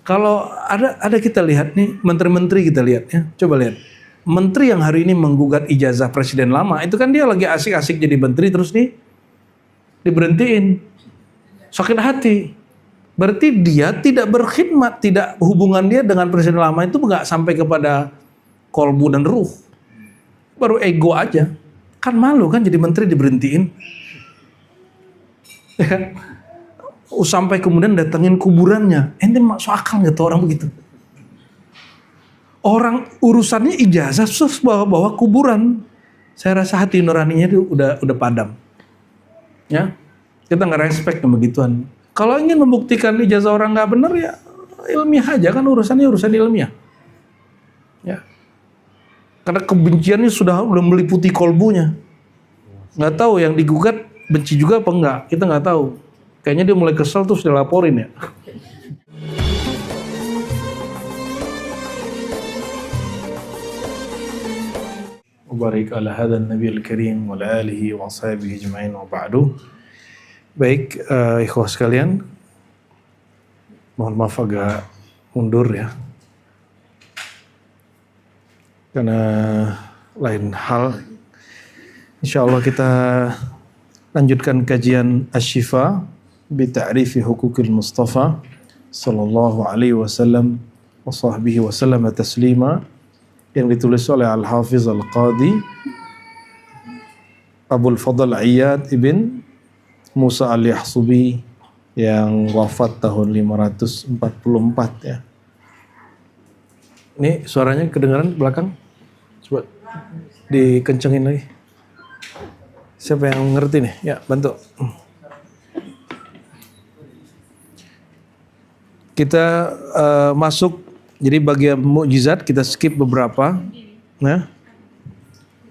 Kalau ada kita lihat nih, menteri-menteri kita lihat ya. Coba lihat. Menteri yang hari ini menggugat ijazah presiden lama, itu kan dia lagi asik-asik jadi menteri terus diberhentiin. Sakit hati. Berarti dia tidak berkhidmat, tidak hubungan dia dengan presiden lama itu nggak sampai kepada kolbu dan ruh. Baru ego aja. Kan malu kan jadi menteri diberhentiin. Ya kan? Sampai kemudian datangin kuburannya. Ente masuk akal nggak tuh orang begitu? Orang urusannya ijazah terus bawa kuburan. Saya rasa hati nuraninya itu udah padam. Ya, kita nggak respect sama begituan. Kalau ingin membuktikan ijazah orang nggak benar ya ilmiah aja kan urusannya urusan ilmiah. Ya, karena kebenciannya sudah meliputi kolbunya. Nggak tahu yang digugat benci juga apa enggak, kita nggak tahu. Kayaknya dia mulai kesel terus dilaporin ya. Barik ala hadan nabiyil karim wa ala alihi wa sahbihi ajma'in wa ba'du. Baik, ikhwah sekalian, mohon maaf agak mundur ya, karena lain hal. Insyaallah kita lanjutkan kajian Asy-Syifa bi ta'rifi huquqil Mustafa sallallahu alaihi wasallam wa sahbihi wasallam taslima, yang ditulis oleh Al-Hafiz Al-Qadi Abul Fadl Iyad ibn Musa Al-Yahsubi yang wafat tahun 544 ya. Ini suaranya kedengaran belakang? Coba dikencengin lagi. Siapa yang ngerti nih? Ya, bantu. Kita masuk. Jadi bagian mukjizat kita skip beberapa, nah.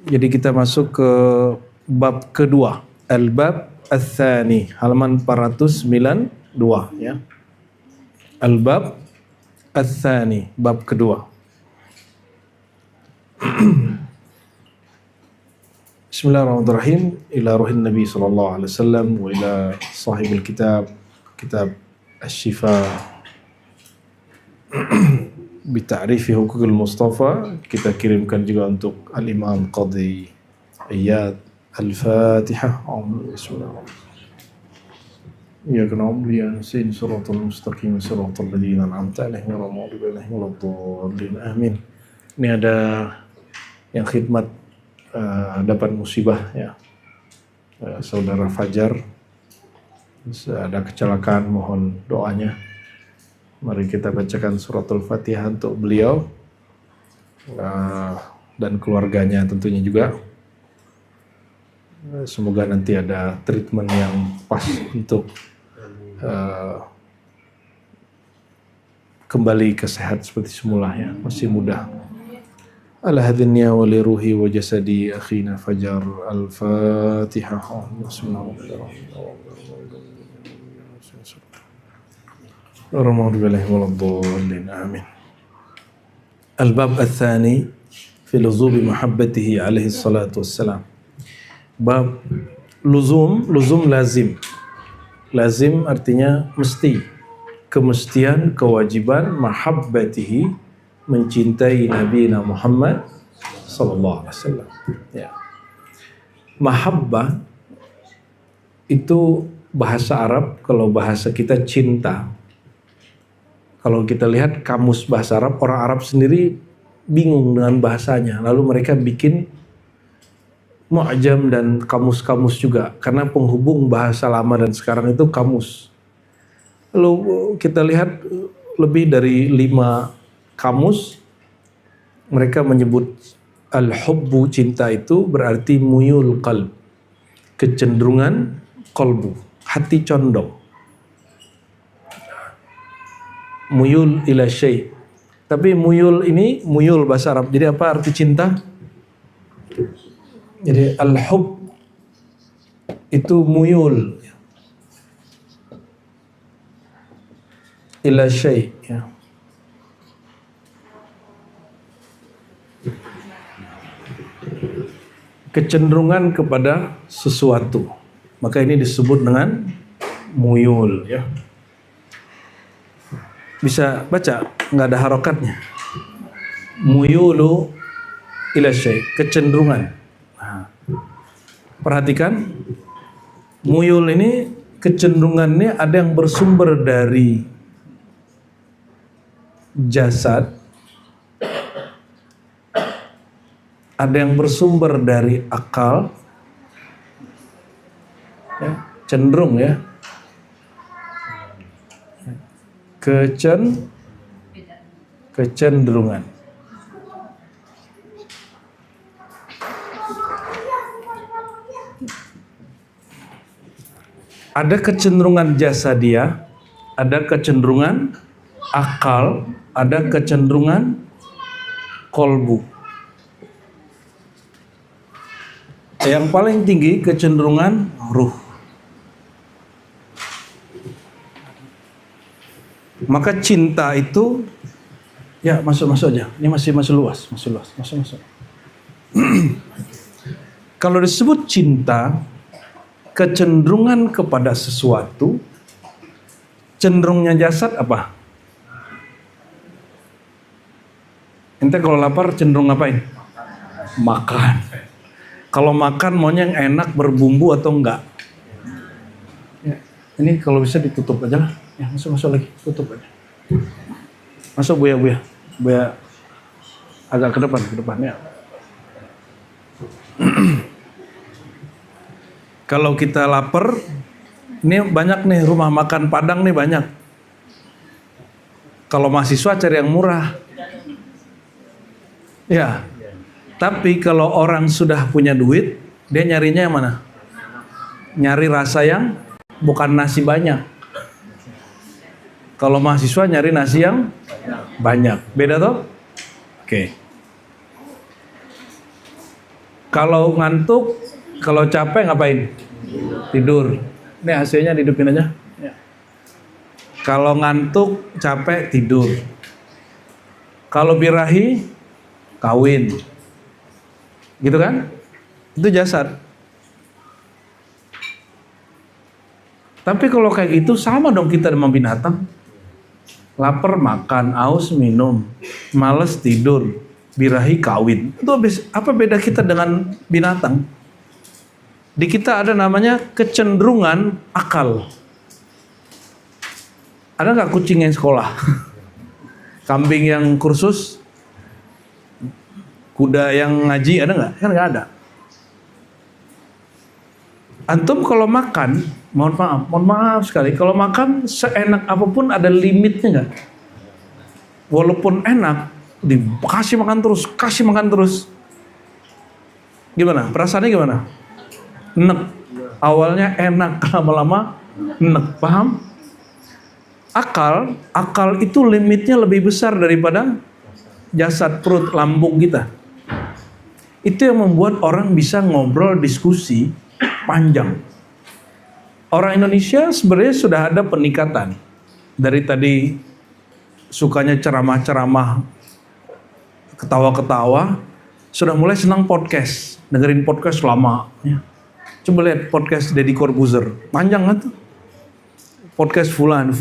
Jadi kita masuk ke bab kedua, al-bab ats-tsani, halaman 492 ya. Al-bab ats-tsani, bab kedua. Bismillahirrahmanirrahim. Ila ruhin Nabi sallallahu alaihi wasallam wa ila sahibil kitab Asy-Syifa bita'rifi huquqil Mustafa. Kita kirimkan juga untuk Al-Imam Qadi Iyad. Al-Fatihah. Ya kanam liyan sin siratal mustaqim siratal ladzina an'amta 'alaihim ghairil maghdubi 'alaihim waladdallin. Amin. Ini ada yang khidmat dapat musibah ya. Saudara Fajar ada kecelakaan, mohon doanya. Mari kita bacakan suratul Fatihah untuk beliau dan keluarganya tentunya juga. Semoga nanti ada treatment yang pas untuk kembali ke sehat seperti semula ya, masih muda. Ala hadhihi wa li ruhi wa jasadi akhina Fajar. Al-Fatihah. Amin. Al-bab ats-tsani fi luzubi mahabbatihi alaihi salatu wassalam. Bab luzum lazim. Lazim artinya mesti, kemestian, kewajiban, mahabbatihi, mencintai Nabi Muhammad sallallahu alaihi wasallam. Ya. Mahabbah itu bahasa Arab, kalau bahasa kita cinta. Kalau kita lihat kamus bahasa Arab, orang Arab sendiri bingung dengan bahasanya. Lalu mereka bikin mu'jam dan kamus-kamus juga. Karena penghubung bahasa lama dan sekarang itu kamus. Lalu kita lihat lebih dari 5 kamus. Mereka menyebut al-hubbu, cinta itu berarti muyul qalb. Kecenderungan qalbu, hati condong. Muyul ila syai'. Tapi muyul ini muyul bahasa Arab. Jadi apa arti cinta? Jadi al-hub itu muyul ila syai' ya. Kecenderungan kepada sesuatu. Maka ini disebut dengan muyul ya. Bisa baca? Nggak ada harokatnya. Muyulu ila syai, kecenderungan. Nah, perhatikan, muyul ini kecenderungannya ada yang bersumber dari jasad, ada yang bersumber dari akal, ya, cenderung ya, kecenderungan. Ada kecenderungan jasadiah, ada kecenderungan akal, ada kecenderungan kolbu. Yang paling tinggi kecenderungan ruh. Maka cinta itu, ya masuk aja. Ini masih luas. Masuk. Kalau disebut cinta, kecenderungan kepada sesuatu, cenderungnya jasad apa? Ente kalau lapar cenderung ngapain? Makan. Kalau makan maunya yang enak, berbumbu atau enggak? Ya, ini kalau bisa ditutup aja lah. Ya, masuk lagi, tutup aja. Masuk Buya agak ke depan ya. Kalau kita lapar, ini banyak nih rumah makan Padang nih banyak. Kalau mahasiswa cari yang murah. Ya. Tapi kalau orang sudah punya duit, dia nyarinya yang mana? Nyari rasa yang bukan nasi banyak. Kalau mahasiswa nyari nasi yang banyak. Beda toh? Oke. Kalau ngantuk, kalau capek ngapain? Tidur. Ini hasilnya dihidupin aja. Ya. Kalau ngantuk, capek, tidur. Kalau birahi, kawin. Gitu kan? Itu jasad. Tapi kalau kayak gitu sama dong kita dengan binatang. Lapar makan, aus minum, males tidur, birahi kawin. Itu apa beda kita dengan binatang? Di kita ada namanya kecenderungan akal. Ada nggak kucing yang sekolah? Kambing yang kursus? Kuda yang ngaji ada nggak? Kan nggak ada. Antum kalau makan, mohon maaf sekali, kalau makan seenak apapun ada limitnya nggak? Walaupun enak, dikasih makan terus. Gimana? Perasaannya gimana? Enak. Awalnya enak, lama-lama enak. Paham? Akal itu limitnya lebih besar daripada jasad, perut, lambung kita. Itu yang membuat orang bisa ngobrol, diskusi panjang. Orang Indonesia sebenarnya sudah ada peningkatan. Dari tadi sukanya ceramah-ceramah, ketawa-ketawa, sudah mulai senang podcast. Dengerin podcast lama. Ya. Coba lihat podcast Deddy Corbuzier. Panjang kan tuh? Podcast fulan.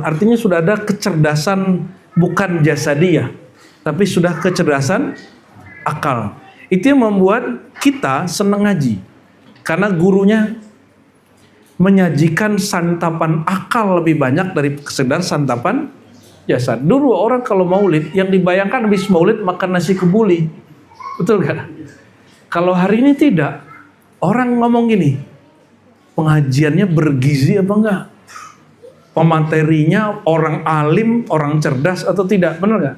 Artinya sudah ada kecerdasan bukan jasadiah, tapi sudah kecerdasan akal. Itu yang membuat kita senang ngaji. Karena gurunya menyajikan santapan akal lebih banyak dari sekedar santapan jasad. Dulu orang kalau maulid, yang dibayangkan habis maulid makan nasi kebuli. Betul gak? Kalau hari ini tidak. Orang ngomong gini, pengajiannya bergizi apa enggak? Pematerinya orang alim, orang cerdas atau tidak? Benar gak?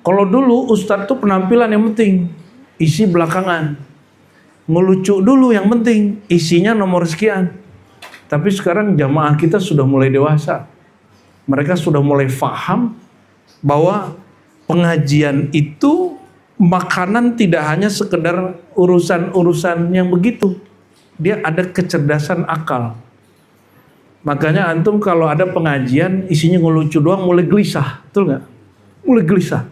Kalau dulu ustadz tuh penampilan yang penting, isi belakangan. Ngelucu dulu yang penting, isinya nomor sekian. Tapi sekarang jamaah kita sudah mulai dewasa. Mereka sudah mulai paham bahwa pengajian itu makanan tidak hanya sekedar urusan-urusan yang begitu. Dia ada kecerdasan akal. Makanya antum kalau ada pengajian isinya ngelucu doang mulai gelisah, betul nggak? Mulai gelisah.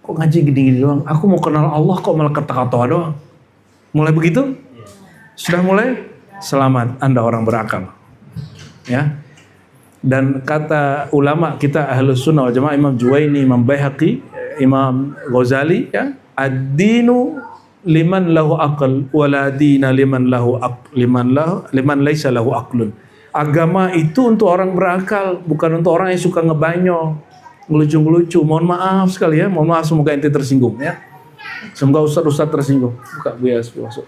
Kok ngaji gini-gini doang? Aku mau kenal Allah kok malah kata-kata doang. Mulai begitu? Sudah mulai? Selamat, Anda orang berakal. Ya. Dan kata ulama kita Ahlus Sunnah wal Jamaah, Imam Juwaini, Imam Baihaqi, Imam Ghazali, ya, ad-dinu liman lahu aql wala dina liman lahu liman laisa lahu aqlun. Agama itu untuk orang berakal, bukan untuk orang yang suka ngebanyol, ngelucu-ngelucu. Mohon maaf sekali ya, mohon maaf, semoga ente tersinggung ya. Semoga ustaz-ustaz tersinggung. Buka bias masuk.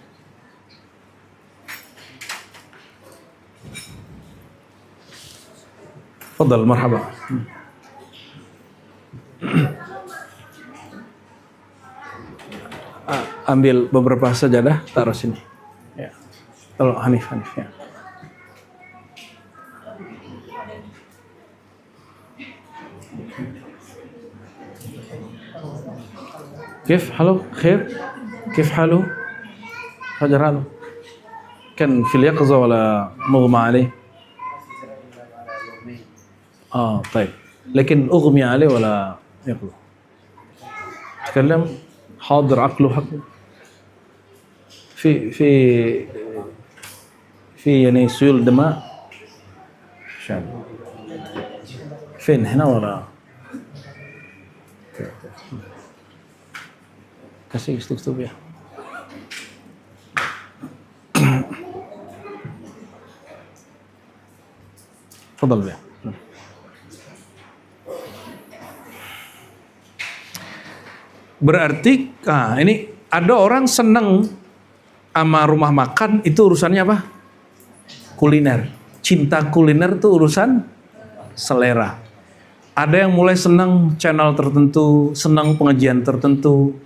Fadal, marhaba. Ambil beberapa sajadah, taruh sini. Ya. Tolong Hanif ya. كيف حاله؟ خير؟ كيف حاله؟ حجر حاله؟ كان في اليقظة ولا مغمى عليه؟ طيب، لكن أغمي عليه ولا يقظة؟ تكلم حاضر عقله حقه في يعني سيول دماء شاب فين هنا ولا kasih tutup ya. Fadal ya. Berarti, ini ada orang seneng sama rumah makan, itu urusannya apa? Kuliner. Cinta kuliner itu urusan selera. Ada yang mulai seneng channel tertentu, seneng pengajian tertentu.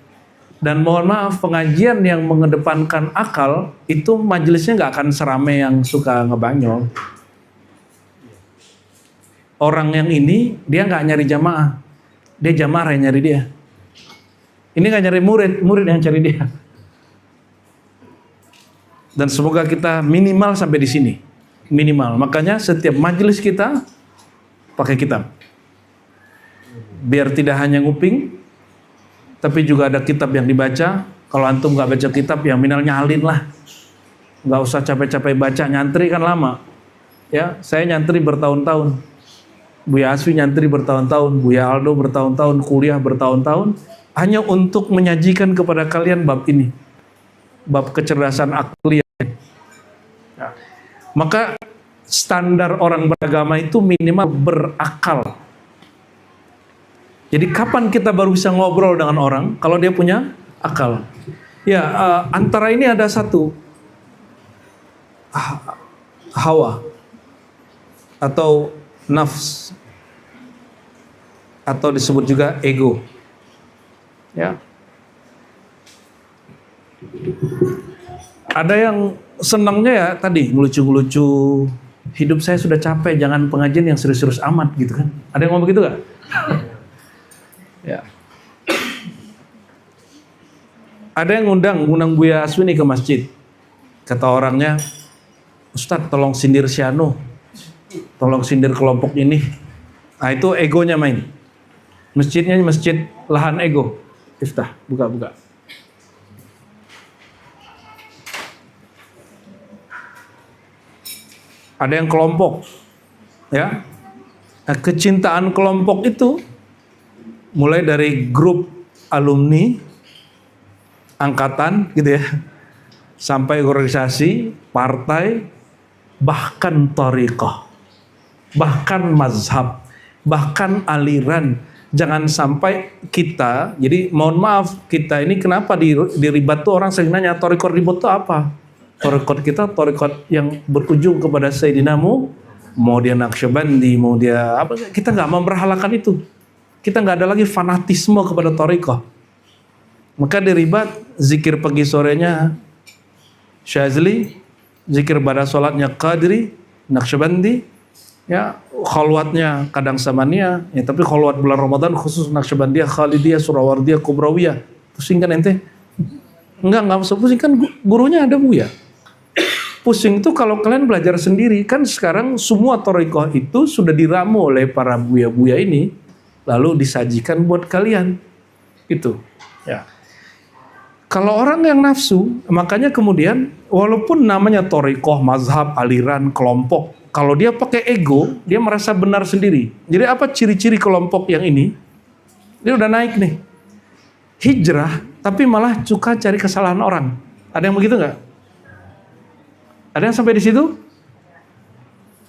Dan mohon maaf, pengajian yang mengedepankan akal, itu majelisnya nggak akan serame yang suka ngebanyol. Orang yang ini, dia nggak nyari jamaah. Dia jamaah yang nyari dia. Ini nggak nyari murid yang cari dia. Dan semoga kita minimal sampai di sini. Minimal. Makanya setiap majelis kita pakai kitab. Biar tidak hanya nguping, tapi juga ada kitab yang dibaca. Kalau antum nggak baca kitab, ya minal nyalin lah. Nggak usah capek-capek baca, nyantri kan lama. Ya, saya nyantri bertahun-tahun. Buya Asfi nyantri bertahun-tahun, Buya Aldo bertahun-tahun, kuliah bertahun-tahun, hanya untuk menyajikan kepada kalian bab ini, bab kecerdasan akli. Ya. Maka standar orang beragama itu minimal berakal. Jadi kapan kita baru bisa ngobrol dengan orang? Kalau dia punya akal. Ya, antara ini ada satu hawa atau nafs, atau disebut juga ego. Ya. Ada yang senangnya ya tadi ngelucu-ngelucu. Hidup saya sudah capek, jangan pengajian yang serius-serius amat gitu kan. Ada yang ngomong begitu gak? Ya. Ada yang ngundang Buya Aswi ke masjid. Kata orangnya, Ustadz tolong sindir si Anu, tolong sindir kelompok ini. Nah itu egonya main. Masjidnya masjid lahan ego. Iftah, buka. Ada yang kelompok, ya. Nah, kecintaan kelompok itu mulai dari grup alumni, angkatan, gitu ya, sampai organisasi, partai, bahkan thariqah, bahkan mazhab, bahkan aliran. Jangan sampai kita, jadi mohon maaf, kita ini kenapa di ribat tuh orang sering nanya, thariqah ribut itu apa? Thariqah kita, thariqah yang berujung kepada Sayyidina mau dia Naqsyabandi, mau dia apa, kita nggak memberhalakan itu. Kita nggak ada lagi fanatisme kepada thariqah. Maka di ribat, zikir pagi sorenya Syazli, zikir pada sholatnya Qadri, Naqsyabandi, ya khalwatnya kadang Samania, ya tapi khalwat bulan Ramadan khusus Naqsyabandiyah, Khalidiyah, Surawardiyah, Kubrawiyah. Pusing kan ente? Enggak usah pusing, kan gurunya ada Buya. Pusing itu kalau kalian belajar sendiri, kan sekarang semua thariqah itu sudah diramu oleh para buya-buya ini, lalu disajikan buat kalian. Itu, ya. Kalau orang yang nafsu, makanya kemudian walaupun namanya thariqah, mazhab, aliran, kelompok, Kalau dia pakai ego, dia merasa benar sendiri. Jadi apa ciri-ciri kelompok yang ini? Dia udah naik nih. Hijrah, tapi malah suka cari kesalahan orang. Ada yang begitu nggak? Ada yang sampai di situ?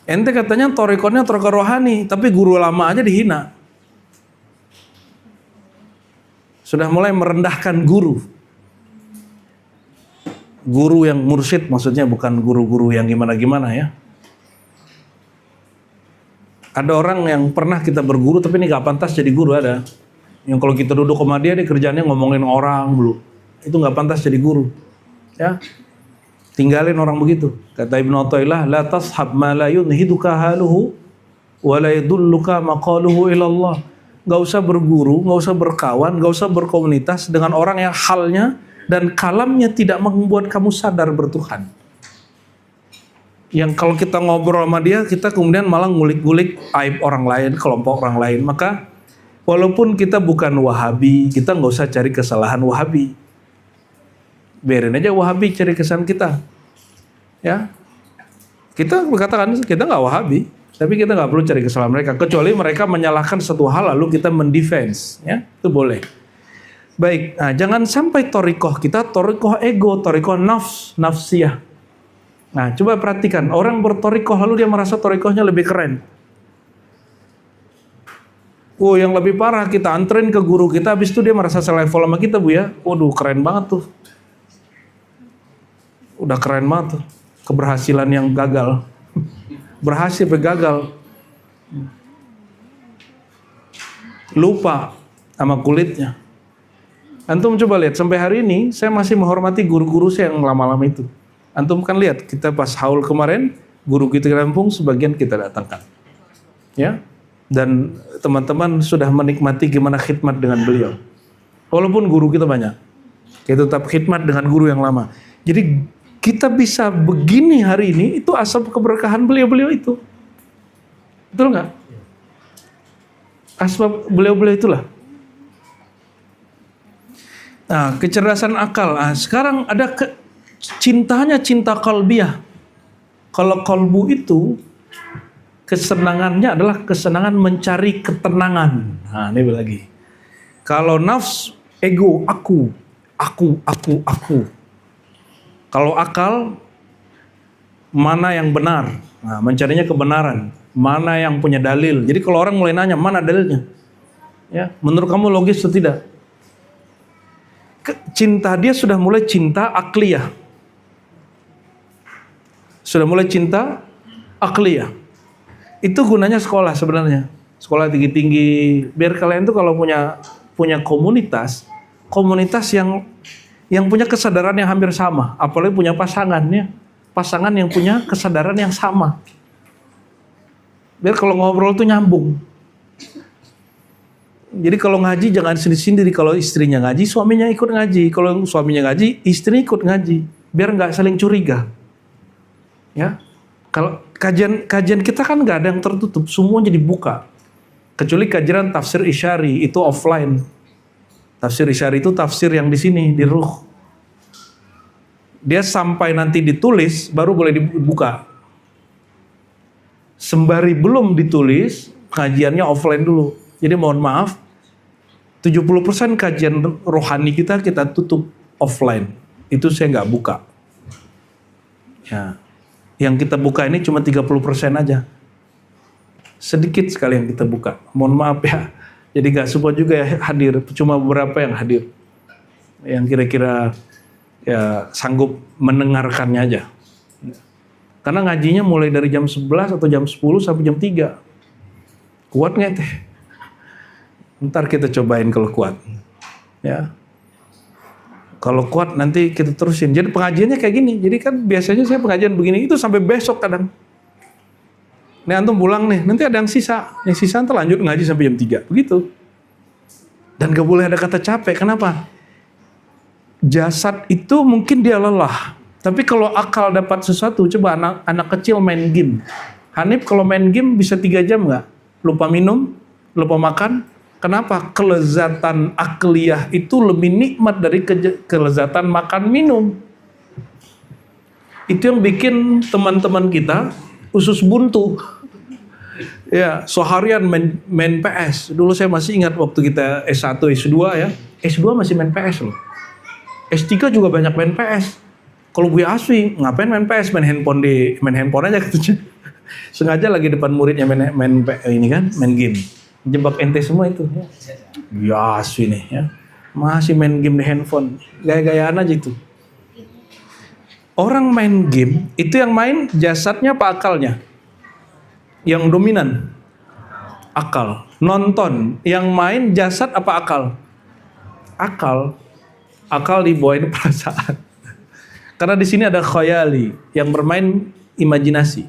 Ente katanya torikonya toriko rohani, tapi guru lama aja dihina. Sudah mulai merendahkan guru. Guru yang mursyid maksudnya, bukan guru-guru yang gimana-gimana ya. Ada orang yang pernah kita berguru tapi ini gak pantas jadi guru, ada. Yang kalau kita duduk sama dia kerjaannya ngomongin orang dulu. Itu gak pantas jadi guru. Ya. Tinggalin orang begitu. Kata Ibnu Athaillah, la tashab ma la yunhiduka haluhu wa la yadulluka maqaluhu ilallah. Gak usah berguru, gak usah berkawan, gak usah berkomunitas dengan orang yang halnya dan kalamnya tidak membuat kamu sadar bertuhan. Yang kalau kita ngobrol sama dia, kita kemudian malah ngulik-ngulik aib orang lain, kelompok orang lain. Maka walaupun kita bukan Wahabi, kita gak usah cari kesalahan Wahabi. Biarin aja Wahabi cari kesalahan kita. Ya, kita berkatakan kita nggak Wahabi, tapi kita nggak perlu cari kesalahan mereka, kecuali mereka menyalahkan satu hal lalu kita mendefense, ya itu boleh. Baik, nah, jangan sampai torikoh kita torikoh ego, torikoh nafsiyah. Nah, coba perhatikan orang bertorikoh lalu dia merasa torikohnya lebih keren. Oh, yang lebih parah kita anterin ke guru kita, habis itu dia merasa selevel sama kita, Bu ya. Waduh, keren banget tuh. Udah keren banget tuh. Keberhasilan yang gagal. Berhasil tapi gagal. Lupa sama kulitnya. Antum coba lihat, sampai hari ini saya masih menghormati guru-guru saya yang lama-lama itu. Antum kan lihat, kita pas haul kemarin, guru kita di Lampung sebagian kita datangkan. Ya. Dan teman-teman sudah menikmati gimana khidmat dengan beliau. Walaupun guru kita banyak. Kita tetap khidmat dengan guru yang lama. Jadi kita bisa begini hari ini, itu asal keberkahan beliau-beliau itu. Betul nggak? Asbab beliau-beliau itulah. Nah, kecerdasan akal. Nah, sekarang ada cintanya cinta kalbiah. Kalau kalbu itu, kesenangannya adalah kesenangan mencari ketenangan. Nah, ini lagi. Kalau nafs, ego, aku. Kalau akal, mana yang benar? Nah, mencarinya kebenaran. Mana yang punya dalil? Jadi kalau orang mulai nanya, mana dalilnya? Ya, menurut kamu logis atau tidak? Cinta dia sudah mulai cinta akliyah. Sudah mulai cinta akliyah. Itu gunanya sekolah sebenarnya. Sekolah tinggi-tinggi. Biar kalian tuh kalau punya komunitas yang punya kesadaran yang hampir sama, apalagi punya pasangan yang punya kesadaran yang sama. Biar kalau ngobrol tuh nyambung. Jadi kalau ngaji jangan sendiri-sendiri, kalau istrinya ngaji, suaminya ikut ngaji. Kalau suaminya ngaji, istri ikut ngaji. Biar nggak saling curiga. Ya, kalau kajian kita kan nggak ada yang tertutup, semua jadi buka. Kecuali kajian tafsir Isyari itu offline. Tafsir Isyari itu tafsir yang di sini, di ruh. Dia sampai nanti ditulis, baru boleh dibuka. Sembari belum ditulis, kajiannya offline dulu. Jadi mohon maaf, 70% kajian rohani kita tutup offline. Itu saya nggak buka. Ya. Yang kita buka ini cuma 30% aja. Sedikit sekali yang kita buka. Mohon maaf ya. Jadi gak semua juga ya hadir, cuma beberapa yang hadir. Yang kira-kira ya sanggup mendengarkannya aja. Karena ngajinya mulai dari jam 11 atau jam 10 sampai jam 3. Kuat nggak teh? Ntar kita cobain kalau kuat. Ya. Kalau kuat nanti kita terusin. Jadi pengajiannya kayak gini. Jadi kan biasanya saya pengajian begini itu sampai besok kadang. Nih antum pulang nih, nanti ada yang sisa. Yang sisa nanti lanjut ngaji sampai jam 3. Begitu. Dan gak boleh ada kata capek. Kenapa? Jasad itu mungkin dia lelah. Tapi kalau akal dapat sesuatu, coba anak kecil main game. Hanif kalau main game bisa 3 jam gak? Lupa minum, lupa makan. Kenapa? Kelezatan akliyah itu lebih nikmat dari kelezatan makan minum. Itu yang bikin teman-teman kita usus buntu. Ya, seharian main PS. Dulu saya masih ingat waktu kita S1, S2 ya. S2 masih main PS loh. S3 juga banyak main PS. Kalau gue asli, ngapain main PS? Main handphone aja katanya. Sengaja lagi depan muridnya main ini kan, main game. Jebak ente semua itu. Ya asli nih ya. Masih main game di handphone. Gaya-gayaan aja itu. Orang main game, itu yang main jasadnya apa akalnya? Yang dominan akal. Nonton yang main jasad apa akal? Akal dibawain perasaan. Karena di sini ada khayali yang bermain imajinasi.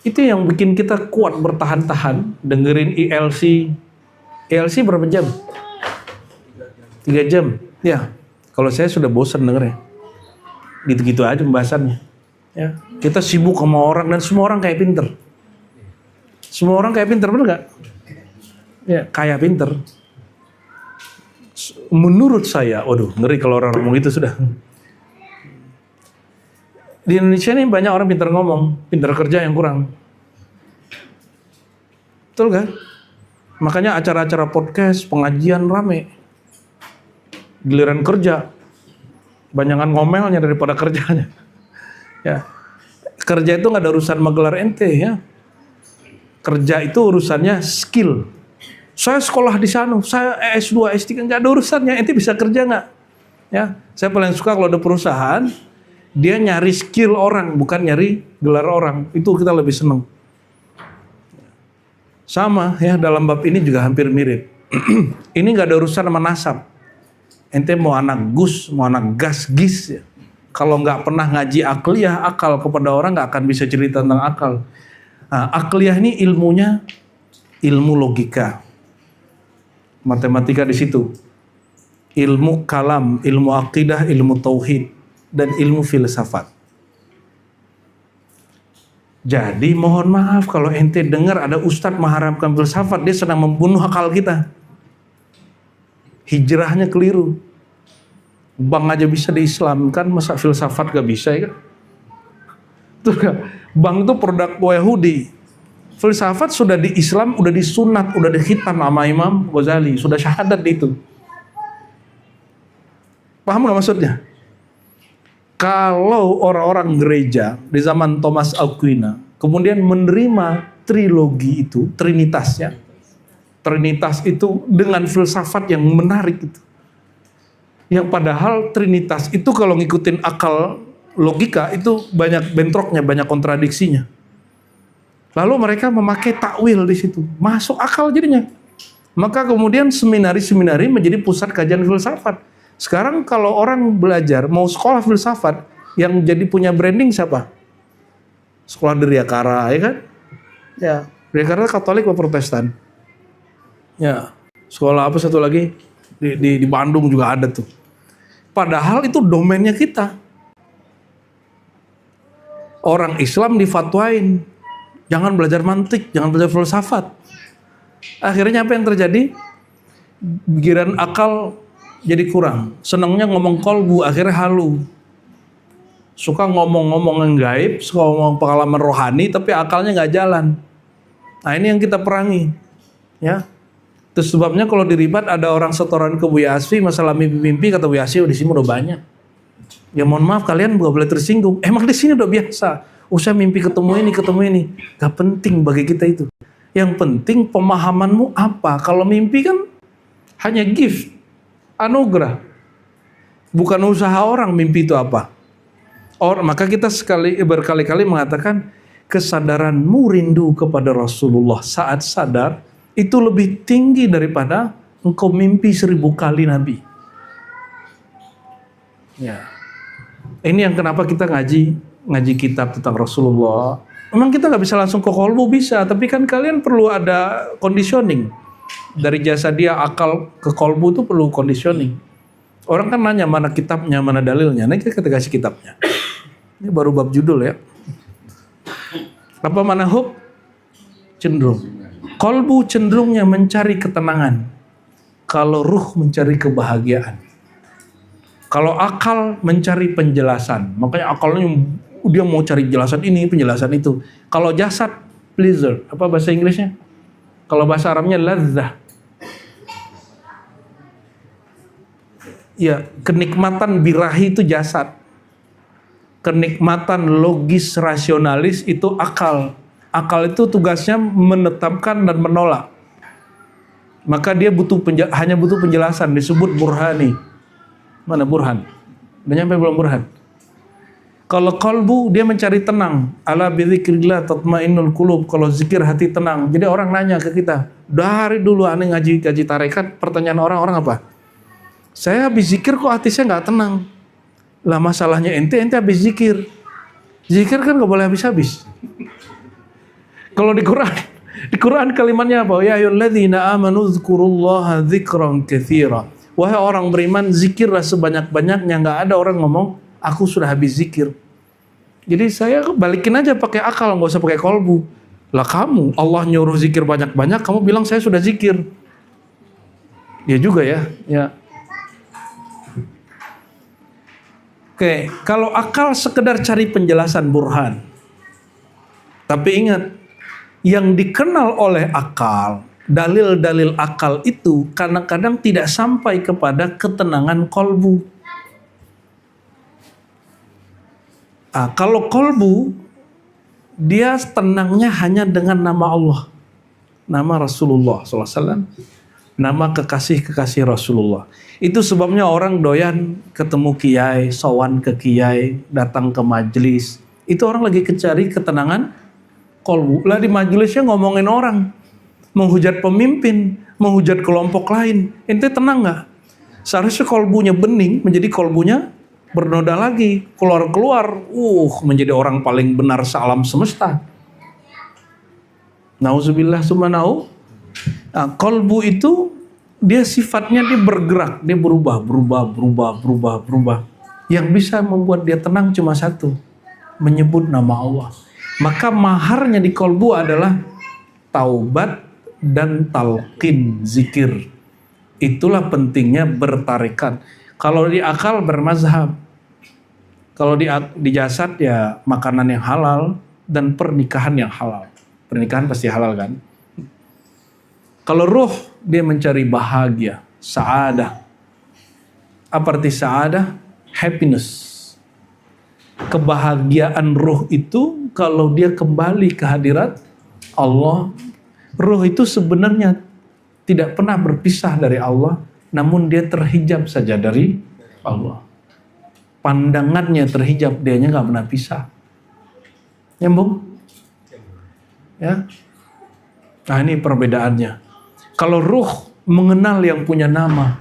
Itu yang bikin kita kuat bertahan-tahan dengerin ILC. ILC berapa jam? 3 jam. Ya. Kalau saya sudah bosan dengernya. Gitu-gitu aja pembahasannya. Ya. Kita sibuk sama orang dan semua orang kayak pinter. Semua orang kayak pinter, bener gak? Ya, kayak pinter. Menurut saya, waduh, ngeri kalau orang ngomong itu sudah. Di Indonesia ini banyak orang pinter ngomong, pinter kerja yang kurang. Betul kan? Makanya acara-acara podcast, pengajian rame. Giliran kerja, banyakan ngomelnya daripada kerjanya. Ya, kerja itu nggak ada urusan menggelar ente ya. Kerja itu urusannya skill. Saya sekolah di sana, saya S2, S3 nggak ada urusannya. Ente bisa kerja nggak? Ya, saya paling suka kalau ada perusahaan dia nyari skill orang, bukan nyari gelar orang. Itu kita lebih seneng. Sama ya dalam bab ini juga hampir mirip. Ini nggak ada urusan sama nasab. Ente mau anak gus, mau anak gas-gis ya. Kalau nggak pernah ngaji akliyah, akal kepada orang nggak akan bisa cerita tentang akal. Nah, akliyah ini ilmunya ilmu logika, matematika di situ, ilmu kalam, ilmu akidah, ilmu tauhid, dan ilmu filsafat. Jadi mohon maaf kalau ente dengar ada ustadz mengharamkan filsafat, dia sedang membunuh akal kita. Hijrahnya keliru. Bank aja bisa diislamkan, masa filsafat gak bisa ya kan? Tuh kan? Bank itu produk Yahudi. Filsafat sudah di Islam, udah disunat, udah dihitam sama Imam Ghazali, sudah syahadat itu. Paham gak maksudnya? Kalau orang-orang gereja di zaman Thomas Aquinas kemudian menerima trilogi itu, Trinitas ya. Trinitas itu dengan filsafat yang menarik itu. Yang padahal Trinitas itu kalau ngikutin akal logika itu banyak bentroknya, banyak kontradiksinya. Lalu mereka memakai takwil di situ, masuk akal jadinya. Maka kemudian seminari-seminari menjadi pusat kajian filsafat. Sekarang kalau orang belajar mau sekolah filsafat, yang jadi punya branding siapa? Sekolah Diryakara, ya kan? Ya, Diryakara Katolik atau Protestan? Ya, sekolah apa satu lagi di Bandung juga ada tuh. Padahal itu domainnya kita. Orang Islam difatwain, jangan belajar mantik, jangan belajar filsafat. Akhirnya apa yang terjadi? Pikiran akal jadi kurang. Senangnya ngomong kolbu, akhirnya halu. Suka ngomong-ngomong yang gaib, suka ngomong pengalaman rohani, tapi akalnya nggak jalan. Nah ini yang kita perangi. Ya. Terus sebabnya kalau diribat ada orang setoran ke Buya Asfi masalah mimpi-mimpi, kata Buya Asfi, di sini udah banyak. Ya mohon maaf kalian nggak boleh tersinggung. Emang di sini udah biasa. Usah mimpi ketemu ini. Gak penting bagi kita itu. Yang penting pemahamanmu apa. Kalau mimpi kan hanya gift, anugerah. Bukan usaha orang mimpi itu apa. Maka kita berkali-kali mengatakan kesadaranmu rindu kepada Rasulullah saat sadar itu lebih tinggi daripada engkau mimpi 1000 kali Nabi. Ya. Ini yang kenapa kita ngaji kitab tentang Rasulullah. Memang kita nggak bisa langsung ke kolbu bisa, tapi kan kalian perlu ada conditioning. Dari jasa dia akal ke kolbu itu perlu conditioning. Orang kan nanya mana kitabnya, mana dalilnya. Nah kita kasih kitabnya. Ini baru bab judul ya. Apa mana hub? Cenderung. Kolbu cenderungnya mencari ketenangan. Kalau ruh mencari kebahagiaan. Kalau akal mencari penjelasan. Makanya akalnya dia mau cari penjelasan ini, penjelasan itu. Kalau jasad, pleasure. Apa bahasa Inggrisnya? Kalau bahasa Arabnya ladzah. Ya, kenikmatan birahi itu jasad. Kenikmatan logis rasionalis itu akal. Akal itu tugasnya menetapkan dan menolak. Maka dia hanya butuh penjelasan, disebut burhani. Mana burhan? Udah nyampe belum burhan? Kalau qalbu dia mencari tenang. Ala bidzikrillah tatmainnul qulub. Kalau zikir hati tenang. Jadi orang nanya ke kita, dari dulu aneh ngaji tarekat, pertanyaan orang apa? Saya habis zikir kok hati saya nggak tenang. Lah masalahnya ente habis zikir. Zikir kan nggak boleh habis-habis. Kalau di Quran kalimatnya apa? Ya ayyuhalladzina amanu dzkurullaha dzikran katsira. Wahai orang beriman, zikirlah sebanyak-banyaknya. Nggak ada orang ngomong, aku sudah habis zikir. Jadi saya balikin aja pakai akal, nggak usah pakai kolbu. Lah kamu, Allah nyuruh zikir banyak-banyak, kamu bilang saya sudah zikir. Ya juga ya. Oke, kalau akal sekedar cari penjelasan burhan. Tapi ingat, yang dikenal oleh akal, dalil-dalil akal itu kadang-kadang tidak sampai kepada ketenangan kolbu. Kalau kolbu, dia tenangnya hanya dengan nama Allah, nama Rasulullah SAW, nama kekasih-kekasih Rasulullah. Itu sebabnya orang doyan ketemu kiai, sowan ke kiai, datang ke majelis. Itu orang lagi cari ketenangan kolbu. Lah di majelisnya ngomongin orang, menghujat pemimpin, menghujat kelompok lain. Ente tenang nggak? Seharusnya kolbunya bening, menjadi kolbunya bernoda lagi, keluar, menjadi orang paling benar sealam semesta. Nauzubillah sumanahu. Kolbu itu dia sifatnya dia bergerak, dia berubah. Yang bisa membuat dia tenang cuma satu, menyebut nama Allah. Maka maharnya di kolbu adalah taubat dan talqin, zikir. Itulah pentingnya bertarekat. Kalau di akal bermazhab. Kalau di jasad ya makanan yang halal dan pernikahan yang halal. Pernikahan pasti halal kan? Kalau ruh dia mencari bahagia, sa'adah. Apa arti sa'adah? Happiness. Kebahagiaan ruh itu kalau dia kembali ke hadirat Allah. Ruh itu sebenarnya tidak pernah berpisah dari Allah, namun dia terhijab saja dari Allah. Pandangannya terhijab, dianya nggak pernah pisah. Nyambung? Ya. Nah ini perbedaannya. Kalau ruh mengenal yang punya nama,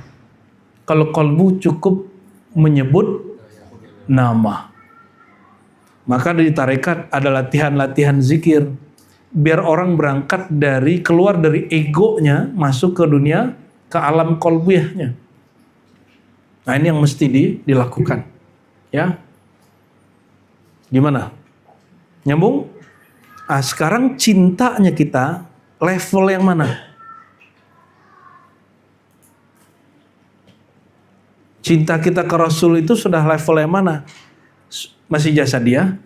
kalau qalbu cukup menyebut nama. Maka di tarekat ada latihan-latihan zikir. Biar orang berangkat keluar dari egonya, masuk ke dunia, ke alam qalbiyahnya. Nah ini yang mesti dilakukan. Ya. Gimana? Nyambung? Sekarang cintanya kita level yang mana? Cinta kita ke Rasul itu sudah level yang mana? Masih jasadiah?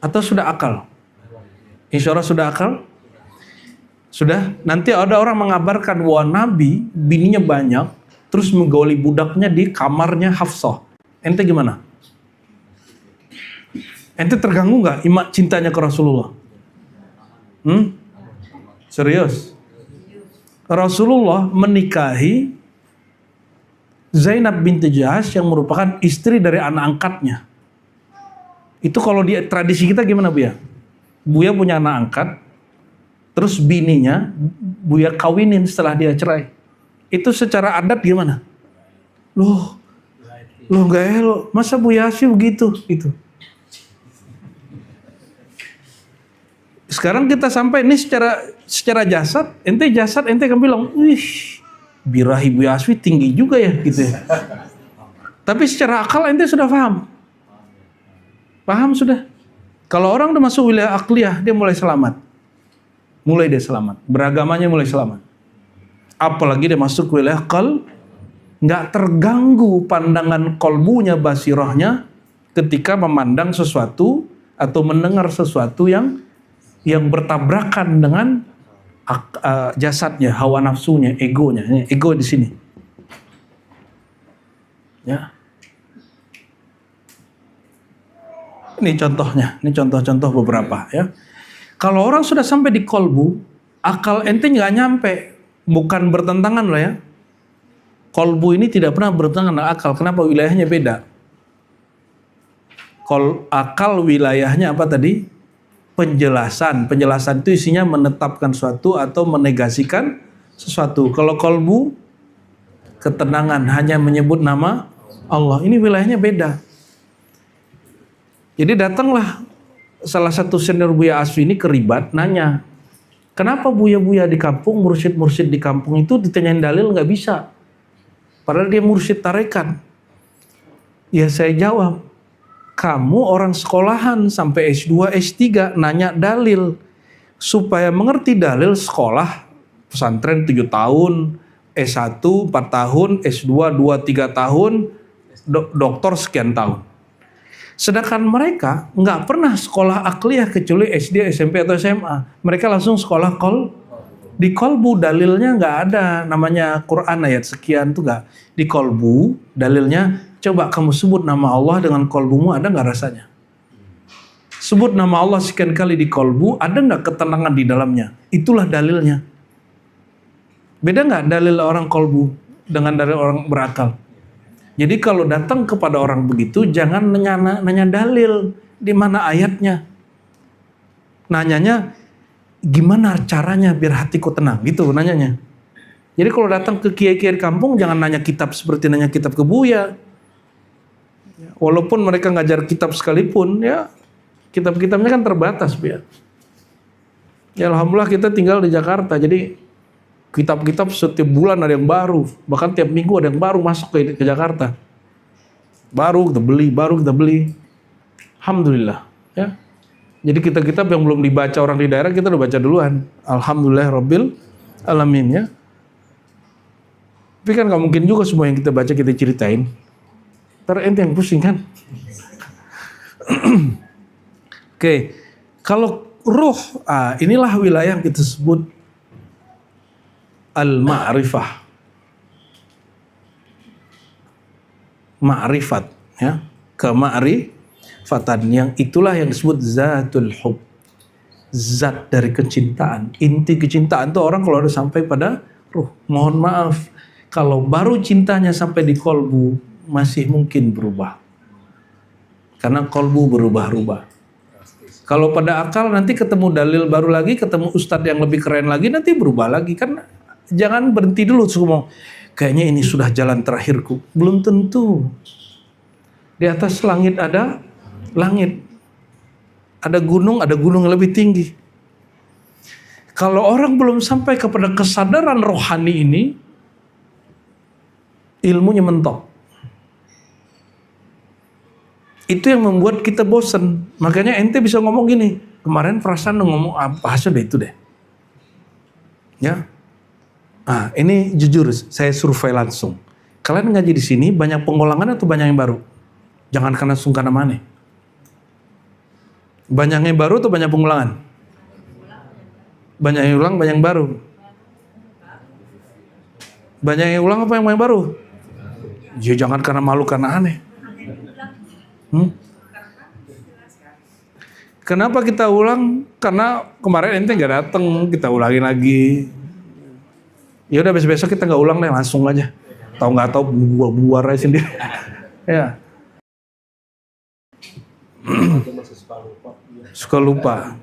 Atau sudah akal? Insya Allah sudah akal? Sudah? Nanti ada orang mengabarkan bahwa Nabi bininya banyak, terus menggauli budaknya di kamarnya Hafsah. Ente gimana? Ente terganggu nggak iman cintanya ke Rasulullah? Serius? Rasulullah menikahi Zainab binti Jahasy yang merupakan istri dari anak angkatnya. Itu kalau di tradisi kita gimana Buya? Buya punya anak angkat, terus bininya Buya kawinin setelah dia cerai. Itu secara adat gimana? Loh gak elok, masa Buya sih begitu? Gitu. Sekarang kita sampai ini secara jasad ente kan bilang, birahi Buya Asfi tinggi juga ya gitu ya. Tapi secara akal ente sudah paham. Paham sudah. Kalau orang udah masuk wilayah akliyah, dia mulai selamat. Mulai dia selamat. Beragamanya mulai selamat. Apalagi dia masuk wilayah qalb, nggak terganggu pandangan kolbunya, basirahnya ketika memandang sesuatu atau mendengar sesuatu yang bertabrakan dengan jasadnya, hawa nafsunya, egonya. Ego di sini. Ya. Ini contohnya, ini contoh-contoh beberapa ya. Kalau orang sudah sampai di kolbu, akal ente nggak nyampe, bukan bertentangan loh ya. Kolbu ini tidak pernah bertentangan dengan akal. Kenapa? Wilayahnya beda. Akal wilayahnya apa tadi? Penjelasan. Penjelasan itu isinya menetapkan sesuatu atau menegasikan sesuatu. Kalau kolbu, ketenangan, hanya menyebut nama Allah. Ini wilayahnya beda. Jadi datanglah salah satu senior Buya Asfi ini keribat, nanya, kenapa Buya-Buya di kampung, mursyid-mursyid di kampung itu ditanyain dalil nggak bisa? Padahal dia mursyid tarekat. Ya saya jawab, kamu orang sekolahan sampai S2, S3 nanya dalil. Supaya mengerti dalil sekolah, pesantren 7 tahun, S1 4 tahun, S2 2-3 tahun, doktor sekian tahun. Sedangkan mereka nggak pernah sekolah akliyah kecuali SD, SMP atau SMA. Mereka langsung sekolah di kolbu, dalilnya nggak ada. Namanya Quran ayat sekian tuh nggak. Di kolbu dalilnya, coba kamu sebut nama Allah dengan kolbumu, ada nggak rasanya? Sebut nama Allah sekian kali di kolbu, ada nggak ketenangan di dalamnya? Itulah dalilnya. Beda nggak dalil orang kolbu dengan dalil orang berakal? Jadi kalau datang kepada orang begitu, jangan nanya dalil, di mana ayatnya. Nanyanya, gimana caranya biar hatiku tenang, gitu nanyanya. Jadi kalau datang ke kiai-kiai kampung, jangan nanya kitab seperti nanya kitab ke Buya. Walaupun mereka ngajar kitab sekalipun, ya kitab-kitabnya kan terbatas, Buya. Ya Alhamdulillah kita tinggal di Jakarta, jadi kitab-kitab setiap bulan ada yang baru, bahkan tiap minggu ada yang baru masuk ke Jakarta. Baru kita beli. Alhamdulillah, ya. Jadi kitab-kitab yang belum dibaca orang di daerah kita udah baca duluan. Alhamdulillah Rabbil Alamin, ya. Tapi kan nggak mungkin juga semua yang kita baca kita ceritain. Ntar ente yang pusing kan. Oke, kalau ruh, inilah wilayah yang kita sebut al-ma'rifah. Ma'rifat, ya. Kema'rifatan, yang itulah yang disebut zatul hub. Zat dari kecintaan. Inti kecintaan itu orang kalau udah sampai pada ruh. Mohon maaf, kalau baru cintanya sampai di kolbu, masih mungkin berubah. Karena kolbu berubah-ubah. Kalau pada akal nanti ketemu dalil baru lagi, ketemu ustadz yang lebih keren lagi, nanti berubah lagi. Kan jangan berhenti dulu ngomong, kayaknya ini sudah jalan terakhirku. Belum tentu. Di atas langit ada langit. Ada gunung yang lebih tinggi. Kalau orang belum sampai kepada kesadaran rohani ini, ilmunya mentok. Itu yang membuat kita bosan. Makanya ente bisa ngomong gini, kemarin perasaan ngomong apa aja deh itu deh. Ya. Ini jujur, saya survei langsung. Kalian ngaji di sini banyak pengulangan atau banyak yang baru? Jangan karena sungkan mana. Banyak yang baru atau banyak pengulangan? Banyak yang ulang, banyak yang baru. Banyak yang ulang apa yang baru? Ya jangan karena malu, karena aneh. Kenapa kita ulang? Karena kemarin ente nggak datang, kita ulangin lagi. Ya udah besok kita nggak ulang deh, langsung aja. Tahu nggak tahu buar aja sendiri. Ya. Suka lupa.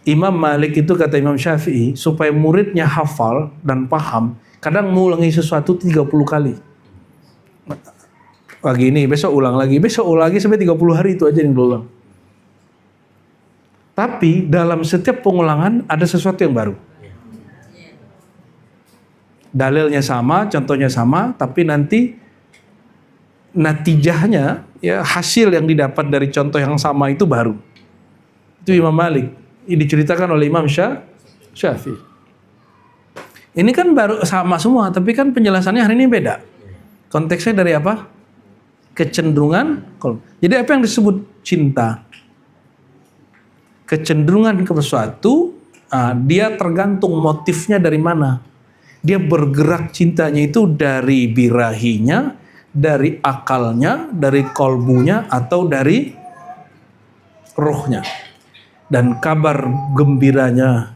Imam Malik itu kata Imam Syafi'i, supaya muridnya hafal dan paham, kadang mengulangi sesuatu 30 kali. Pagi ini, besok ulang lagi sampai 30 hari itu aja yang diulang. Tapi dalam setiap pengulangan ada sesuatu yang baru. Dalilnya sama, contohnya sama, tapi nanti natijahnya, ya hasil yang didapat dari contoh yang sama itu baru. Itu Imam Malik. Ini diceritakan oleh Imam Syafi'i. Ini kan baru sama semua, tapi kan penjelasannya hari ini beda. Konteksnya dari apa? kecenderungan kolbu. Jadi apa yang disebut cinta? Kecenderungan ke sesuatu, dia tergantung motifnya dari mana. Dia bergerak cintanya itu dari birahinya, dari akalnya, dari kolbunya, atau dari ruhnya. Dan kabar gembiranya,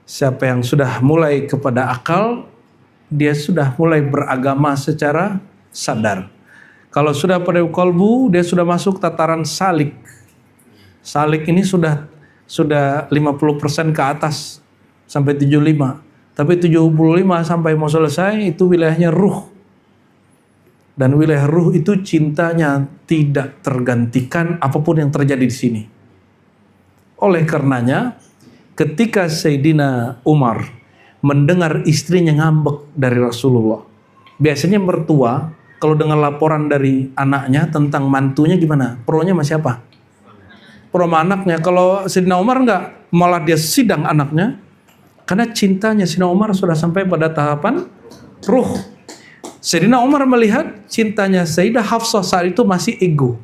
siapa yang sudah mulai kepada akal, dia sudah mulai beragama secara sadar. Kalau sudah pada kolbu, dia sudah masuk tataran salik. Salik ini sudah 50% ke atas sampai 75. Tapi 75 sampai mau selesai itu wilayahnya ruh. Dan wilayah ruh itu cintanya tidak tergantikan apapun yang terjadi di sini. Oleh karenanya, ketika Sayyidina Umar mendengar istrinya ngambek dari Rasulullah. Biasanya mertua kalau dengar laporan dari anaknya tentang mantunya gimana? Pronya sama siapa? Pro sama anaknya. Kalau Sayyidina Umar enggak, malah dia sidang anaknya. Karena cintanya Sayyidina Umar sudah sampai pada tahapan ruh. Sayyidina Umar melihat cintanya Sayyidah Hafsah saat itu masih ego.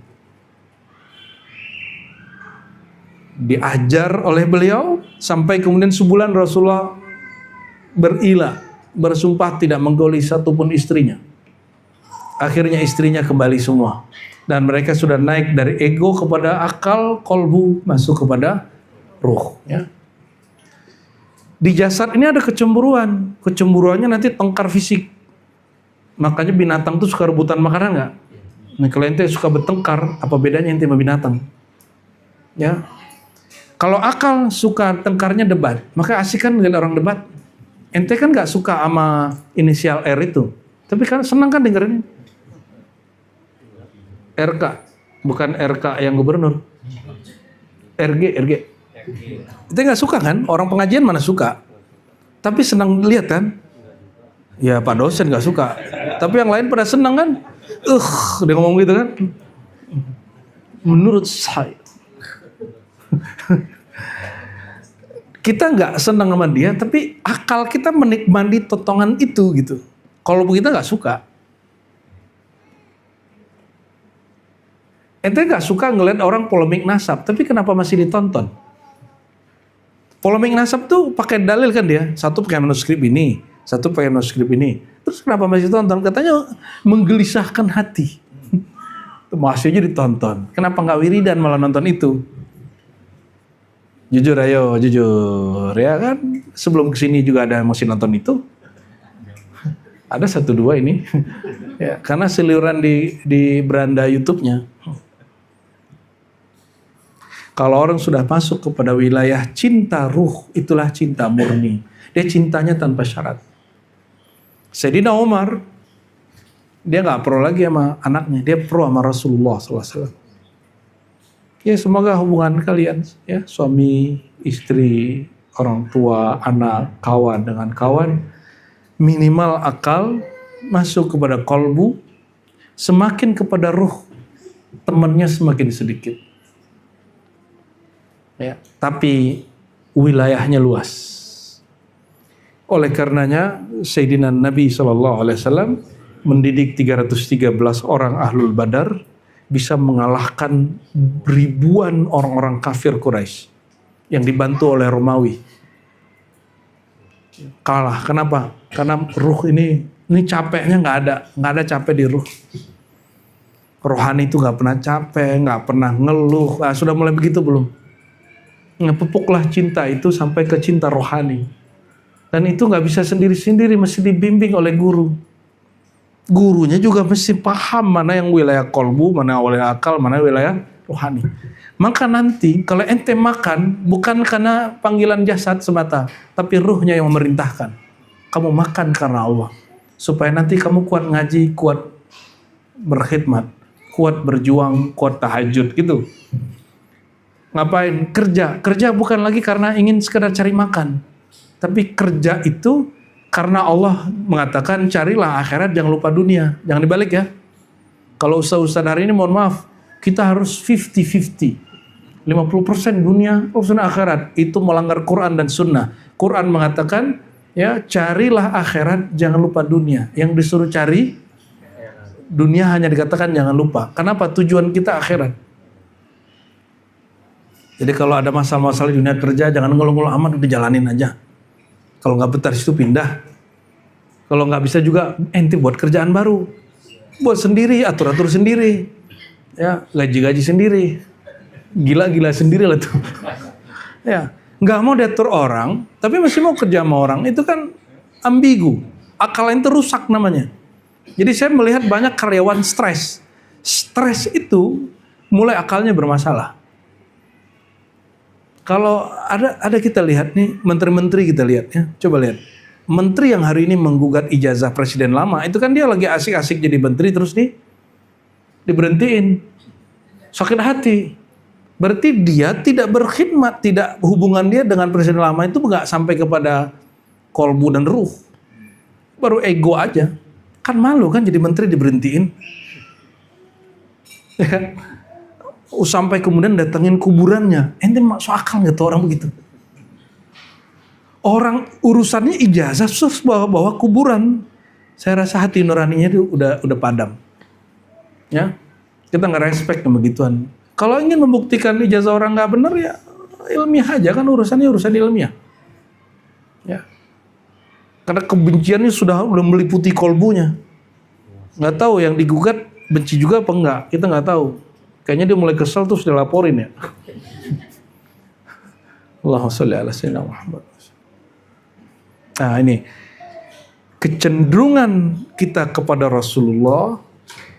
Diajar oleh beliau sampai kemudian sebulan Rasulullah berilah, bersumpah tidak menggoli satupun istrinya. Akhirnya istrinya kembali semua. Dan mereka sudah naik dari ego kepada akal, kolbu, masuk kepada ruh. Ya. Di jasad ini ada kecemburuan. Kecemburuannya nanti tengkar fisik. Makanya binatang tuh suka rebutan makanan nggak? Nah, kalau ente suka bertengkar, apa bedanya ente sama binatang? Ya. Kalau akal suka tengkarnya debat, maka asik kan dengan orang debat. Ente kan nggak suka sama inisial R itu, tapi kan senang kan dengerin. RK, bukan RK yang gubernur. RG. Itu nggak suka kan? Orang pengajian mana suka? Tapi senang lihat kan? Ya Pak dosen nggak suka. Tapi yang lain pada senang kan? Dia ngomong gitu kan? Menurut saya, kita nggak senang sama dia, tapi akal kita menikmati totongan itu gitu. Kalau kita nggak suka. Ente gak suka ngeliat orang polemik nasab, tapi kenapa masih ditonton? Polemik nasab tuh pakai dalil kan dia, satu pakai manuskrip ini, satu pakai manuskrip ini. Terus kenapa masih ditonton? Katanya menggelisahkan hati. Masih aja ditonton. Kenapa nggak wiridan malah nonton itu? Jujur ayo, jujur ya kan. Sebelum kesini juga ada yang masih nonton itu. Ada 1-2 ini. Ya, karena seliuran di beranda YouTube-nya. Kalau orang sudah masuk kepada wilayah cinta ruh, itulah cinta murni. Dia cintanya tanpa syarat. Sayyidina Umar, dia gak pro lagi sama anaknya, dia pro sama Rasulullah SAW. Ya semoga hubungan kalian, ya suami, istri, orang tua, anak, kawan dengan kawan, minimal akal, masuk kepada kolbu, semakin kepada ruh, temannya semakin sedikit. Ya, tapi wilayahnya luas. Oleh karenanya Sayyidina Nabi SAW mendidik 313 orang Ahlul Badar bisa mengalahkan ribuan orang-orang kafir Quraisy yang dibantu oleh Romawi. Kalah, kenapa? Karena ruh ini capeknya nggak ada capek di ruh. Rohani itu nggak pernah capek, nggak pernah ngeluh. Sudah mulai begitu belum? Ngepupuklah cinta itu sampai ke cinta rohani. Dan itu nggak bisa sendiri-sendiri, mesti dibimbing oleh guru. Gurunya juga mesti paham mana yang wilayah kolbu, mana wilayah akal, mana wilayah rohani. Maka nanti kalau ente makan bukan karena panggilan jasad semata, tapi ruhnya yang memerintahkan. Kamu makan karena Allah. Supaya nanti kamu kuat ngaji, kuat berkhidmat, kuat berjuang, kuat tahajud gitu. Ngapain? Kerja bukan lagi karena ingin sekedar cari makan. Tapi kerja itu karena Allah mengatakan carilah akhirat, jangan lupa dunia. Jangan dibalik ya. Kalau ustaz-ustaz hari ini mohon maaf, kita harus 50-50. 50% dunia, 50% akhirat. Itu melanggar Quran dan Sunnah. Quran mengatakan, ya carilah akhirat, jangan lupa dunia. Yang disuruh cari dunia hanya dikatakan jangan lupa. Kenapa? Tujuan kita akhirat. Jadi kalau ada masalah-masalah di dunia kerja, jangan ngeluh-ngeluh amat, udah jalanin aja. Kalau nggak betah situ pindah. Kalau nggak bisa juga ente buat kerjaan baru, buat sendiri, atur-atur sendiri, ya gaji-gaji sendiri, gila-gila sendiri lah tuh. Ya nggak mau diatur orang, tapi masih mau kerja sama orang, itu kan ambigu. Akal itu rusak namanya. Jadi saya melihat banyak karyawan stres. Stres itu mulai akalnya bermasalah. Kalau ada kita lihat nih, menteri-menteri kita lihat ya, coba lihat. Menteri yang hari ini menggugat ijazah presiden lama, itu kan dia lagi asik-asik jadi menteri terus diberhentiin. Sakit hati. Berarti dia tidak berkhidmat, tidak hubungan dia dengan presiden lama itu nggak sampai kepada kolbu dan ruh. Baru ego aja. Kan malu kan jadi menteri diberhentiin. Ya kan? Sampai kemudian datengin kuburannya. Ente masuk akal nggak tuh orang begitu? Orang urusannya ijazah terus bawa kuburan. Saya rasa hati nuraninya itu udah padam. Ya, kita nggak respect sama begituan. Kalau ingin membuktikan ijazah orang nggak benar ya ilmiah aja kan, urusannya urusan ilmiah. Ya, karena kebenciannya sudah meliputi kolbunya. Nggak tahu yang digugat benci juga apa enggak, kita nggak tahu. Kayaknya dia mulai kesel terus dilaporin ya. Allahumma sholli ala sayyidina Muhammad. Nah ini kecenderungan kita kepada Rasulullah,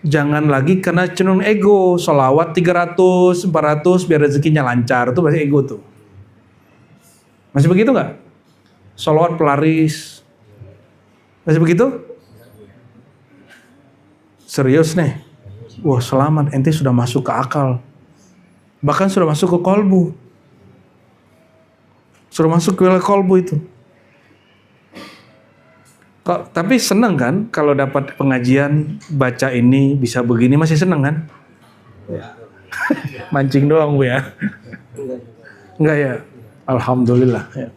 jangan lagi karena cenderung ego, sholawat 300, 400 biar rezekinya lancar, itu masih ego tuh. Masih begitu nggak? Sholawat pelaris, masih begitu? Serius nih, wah selamat, ente sudah masuk ke akal, bahkan sudah masuk ke kolbu, sudah masuk ke wilayah kolbu itu. Tapi seneng kan kalau dapat pengajian, baca ini bisa begini, masih seneng kan? Ya. Mancing doang Bu ya? Enggak ya? Alhamdulillah ya.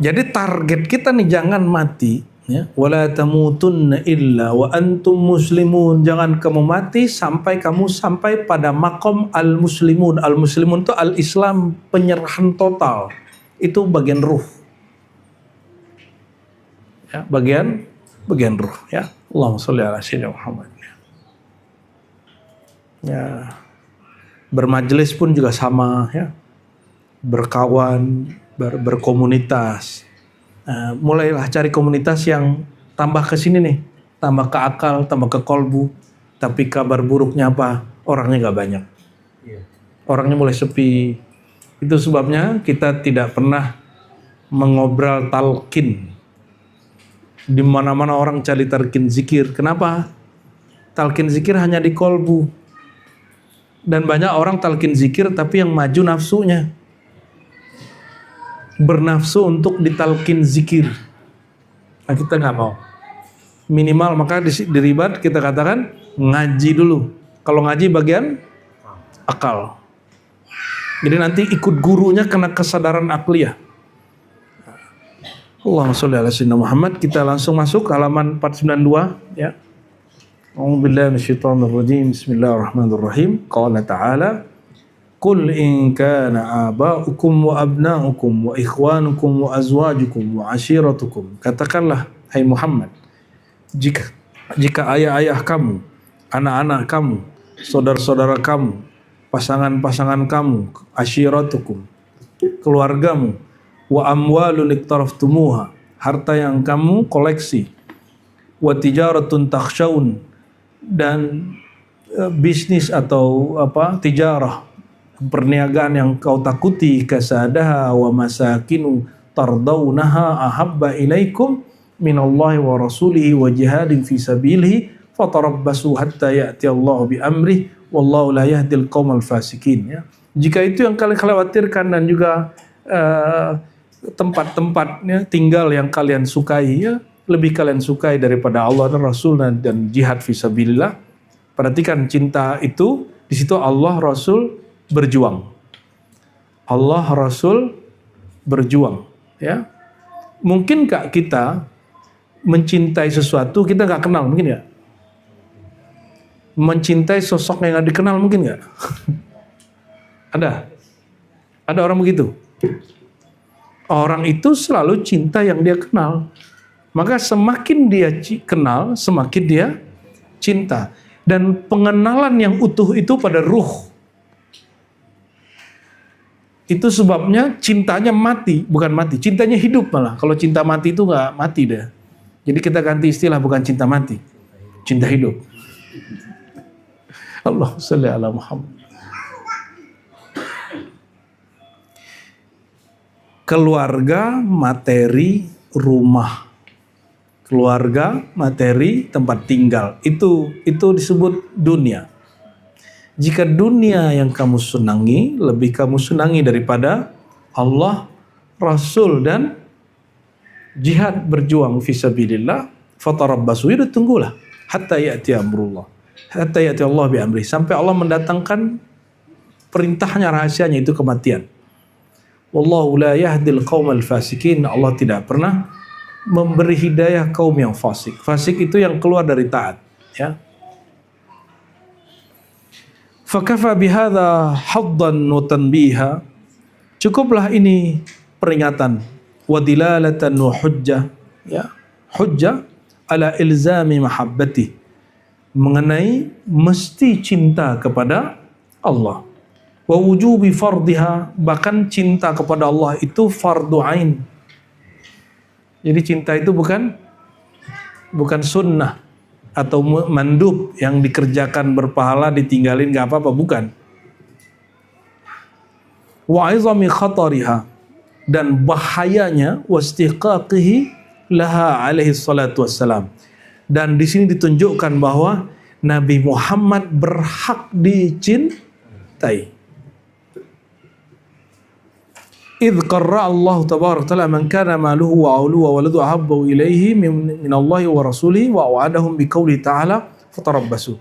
Jadi target kita nih jangan mati ya. Wala tamutunna illa wa antum muslimun. Jangan kamu mati sampai kamu sampai pada makom al-muslimun. Al-muslimun itu al-Islam, penyerahan total. Itu bagian ruh. Ya, bagian ruh ya. Allahumma sholli ala sayyidina Muhammad. Ya. Bermajelis pun juga sama ya. Berkawan, berkomunitas. Nah, mulailah cari komunitas yang tambah ke sini nih, tambah ke akal, tambah ke kolbu. Tapi kabar buruknya apa? Orangnya nggak banyak. Orangnya mulai sepi. Itu sebabnya kita tidak pernah mengobrol talqin. Di mana-mana orang cari talqin zikir. Kenapa? Talqin zikir hanya di kolbu. Dan banyak orang talqin zikir tapi yang maju nafsunya. Bernafsu untuk ditalqin zikir. Nah, kita nggak mau. Minimal maka di ribat kita katakan ngaji dulu. Kalau ngaji bagian akal. Jadi nanti ikut gurunya kena kesadaran akliyah. Allahumma sholli ala sayyidina Muhammad. Kita langsung masuk ke halaman 492 ya. A'udzubillahi minasyaitonir rajim. Bismillahirrahmanirrahim. Qala ta'ala Qul in kana aba'ukum wa abna'ukum wa ikhwanukum wa azwajukum wa ashiratukum. Katakanlah hai Muhammad, jika ayah-ayah kamu, anak-anak kamu, saudara-saudara kamu, pasangan-pasangan kamu, ashiratukum, keluargamu, wa amwalun iktaraftumuha, harta yang kamu koleksi, wa tijaratun takhshawun, dan bisnis atau tijarah, perniagaan yang kau takuti, kasadaha wa masakinu tardawnaha ahabba ilaikum minallahi wa rasulihi wa jihadin fi sabilihi fatarabbasu hatta ya'ti Allah bi amrih wallahu la yahdil qaumal fasikin ya. Jika itu yang kalian khawatirkan dan juga tempat-tempatnya tinggal yang kalian sukai ya, lebih kalian sukai daripada Allah dan Rasul dan jihad fi sabilillah. Perhatikan cinta itu, di situ Allah Rasul berjuang. Allah Rasul berjuang ya. Mungkinkah kita mencintai sesuatu kita nggak kenal, mungkin nggak? Mencintai sosok yang nggak dikenal, mungkin nggak? Ada orang begitu. Orang itu selalu cinta yang dia kenal. Maka semakin dia kenal, semakin dia cinta. Dan pengenalan yang utuh itu pada ruh. Itu sebabnya cintanya mati, bukan mati. Cintanya hidup malah. Kalau cinta mati itu nggak mati deh. Jadi kita ganti istilah, bukan cinta mati, cinta hidup. Allahumma shalli ala Muhammad. Keluarga, materi, rumah. Keluarga, materi, tempat tinggal. Itu disebut dunia. Jika dunia yang kamu senangi, lebih kamu senangi daripada Allah, Rasul, dan jihad berjuang fisabilillah, fatarabbasu, itu tunggulah hatta ya'ti amrullah, hatta ya'ti Allah bi amri, sampai Allah mendatangkan perintahnya, rahasianya itu kematian. Wallahu la yahdil qaumal fasikin. Allah tidak pernah memberi hidayah kaum yang fasik. Fasik itu yang keluar dari taat, ya. Fakafa bihadza haddan wa tanbiha. Cukuplah ini peringatan wa dilalatan wa hujjah, ya. Hujjah ala ilzami mahabbati, mengenai mesti cinta kepada Allah. Wa wujubi fardiha, bahkan cinta kepada Allah itu fardu ain. Jadi cinta itu bukan sunnah atau mandub yang dikerjakan berpahala, ditinggalin gak apa-apa, bukan. Wa izami khatariha, dan bahayanya, wastiqaqihi laha alaihi salatu wassalam. Dan di sini ditunjukkan bahwa Nabi Muhammad berhak dicintai. Idh qarra Allah tabaraka ta'ala man kana maluhu wa auluhu wa waladu ahabbu ilaihi min Allah wa rasulihi wa wa'adahum biqauli ta'ala fatarabbasu.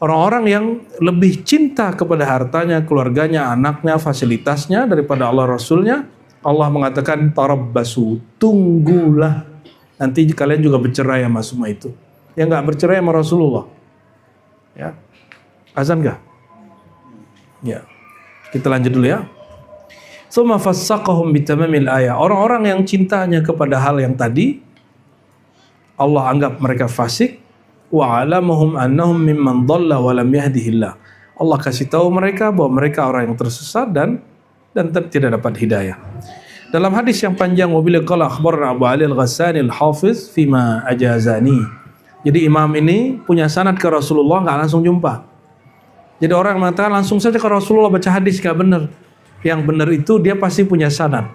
Orang-orang yang lebih cinta kepada hartanya, keluarganya, anaknya, fasilitasnya daripada Allah Rasulnya, Allah mengatakan tarabbasu, tunggulah. Nanti kalian juga bercerai sama semua itu. Yang nggak bercerai sama Rasulullah. Ya. Azan nggak? Ya. Kita lanjut dulu ya. Tsumma fassaqahum bitamamil ayat. Orang-orang yang cintanya kepada hal yang tadi, Allah anggap mereka fasik. Wa alamahum annahum mimman dhalla wa lam yahdihillah. Allah kasih tahu mereka bahwa mereka orang yang tersesat dan tidak dapat hidayah. Dalam hadis yang panjang, wabila qala akhbarna Abu Ali Al-Ghassani Al-Hafiz fima ajazani. Jadi imam ini punya sanad ke Rasulullah, nggak langsung jumpa. Jadi orang mengatakan langsung saja ke Rasulullah baca hadis, nggak benar. Yang benar itu dia pasti punya sanad,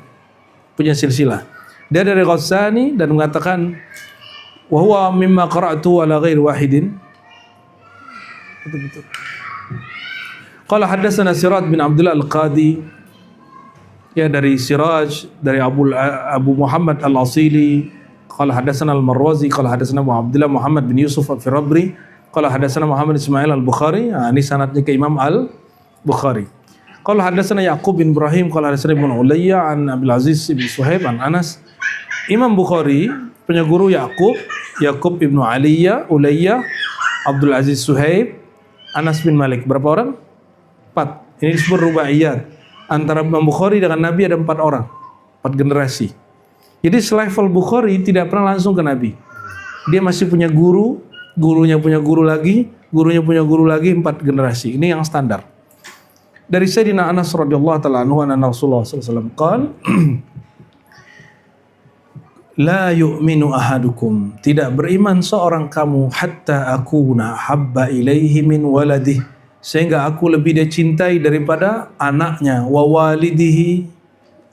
punya silsilah. Dia dari Ghassani dan mengatakan wa huwa mimma qara'tu ala ghairi wahidin. Betul. Qala haddatsana Siraj bin Abdullah Al-Qadi, ya dari Siraj, dari Abu Muhammad Al-Asili. Qala haddatsana Al-Marwazi, qala haddatsana Abu Abdullah Muhammad bin Yusuf Al-Firabri, qala haddatsana Muhammad Ismail Al-Bukhari. Ini sanadnya ke Imam Al-Bukhari. Qala haddatsana Yaqub bin Ibrahim, qala haddatsana Ibnu Ulayya an Abdul Aziz bin Suhaib an Anas. Imam Bukhari punya guru Yaqub Ibnu Ulayya, Abdul Aziz Suhaib, Anas bin Malik. Berapa orang? 4. Ini disebut rubaiyat. Antara Imam Bukhari dengan Nabi ada 4 orang, 4 generasi. Jadi selevel Bukhari tidak pernah langsung ke Nabi. Dia masih punya guru, gurunya punya guru lagi, gurunya punya guru lagi, 4 generasi. Ini yang standar. Dari Sayyidina Anas radhiyallahu ta'ala anhu, anna Rasulullah sallallahu alaihi wasallam qala la yu'minu ahadukum, tidak beriman seorang kamu hatta akuna habba ilaihi min waladih, sehingga aku lebih dia cintai daripada anaknya, wa walidihi,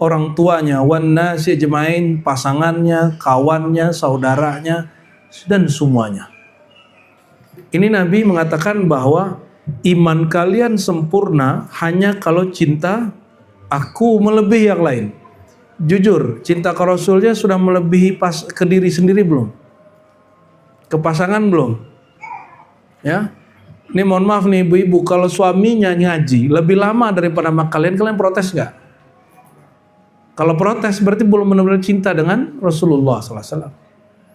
orang tuanya, wan nasi ajmain, pasangannya, kawannya, saudaranya, dan semuanya. Ini Nabi mengatakan bahwa iman kalian sempurna hanya kalau cinta aku melebihi yang lain. Jujur, cinta ke Rasulnya sudah melebihi ke diri sendiri belum? Ke pasangan belum? Ya. Ini mohon maaf nih ibu-ibu, kalau suaminya ngaji lebih lama daripada sama kalian protes nggak? Kalau protes berarti belum benar-benar cinta dengan Rasulullah SAW.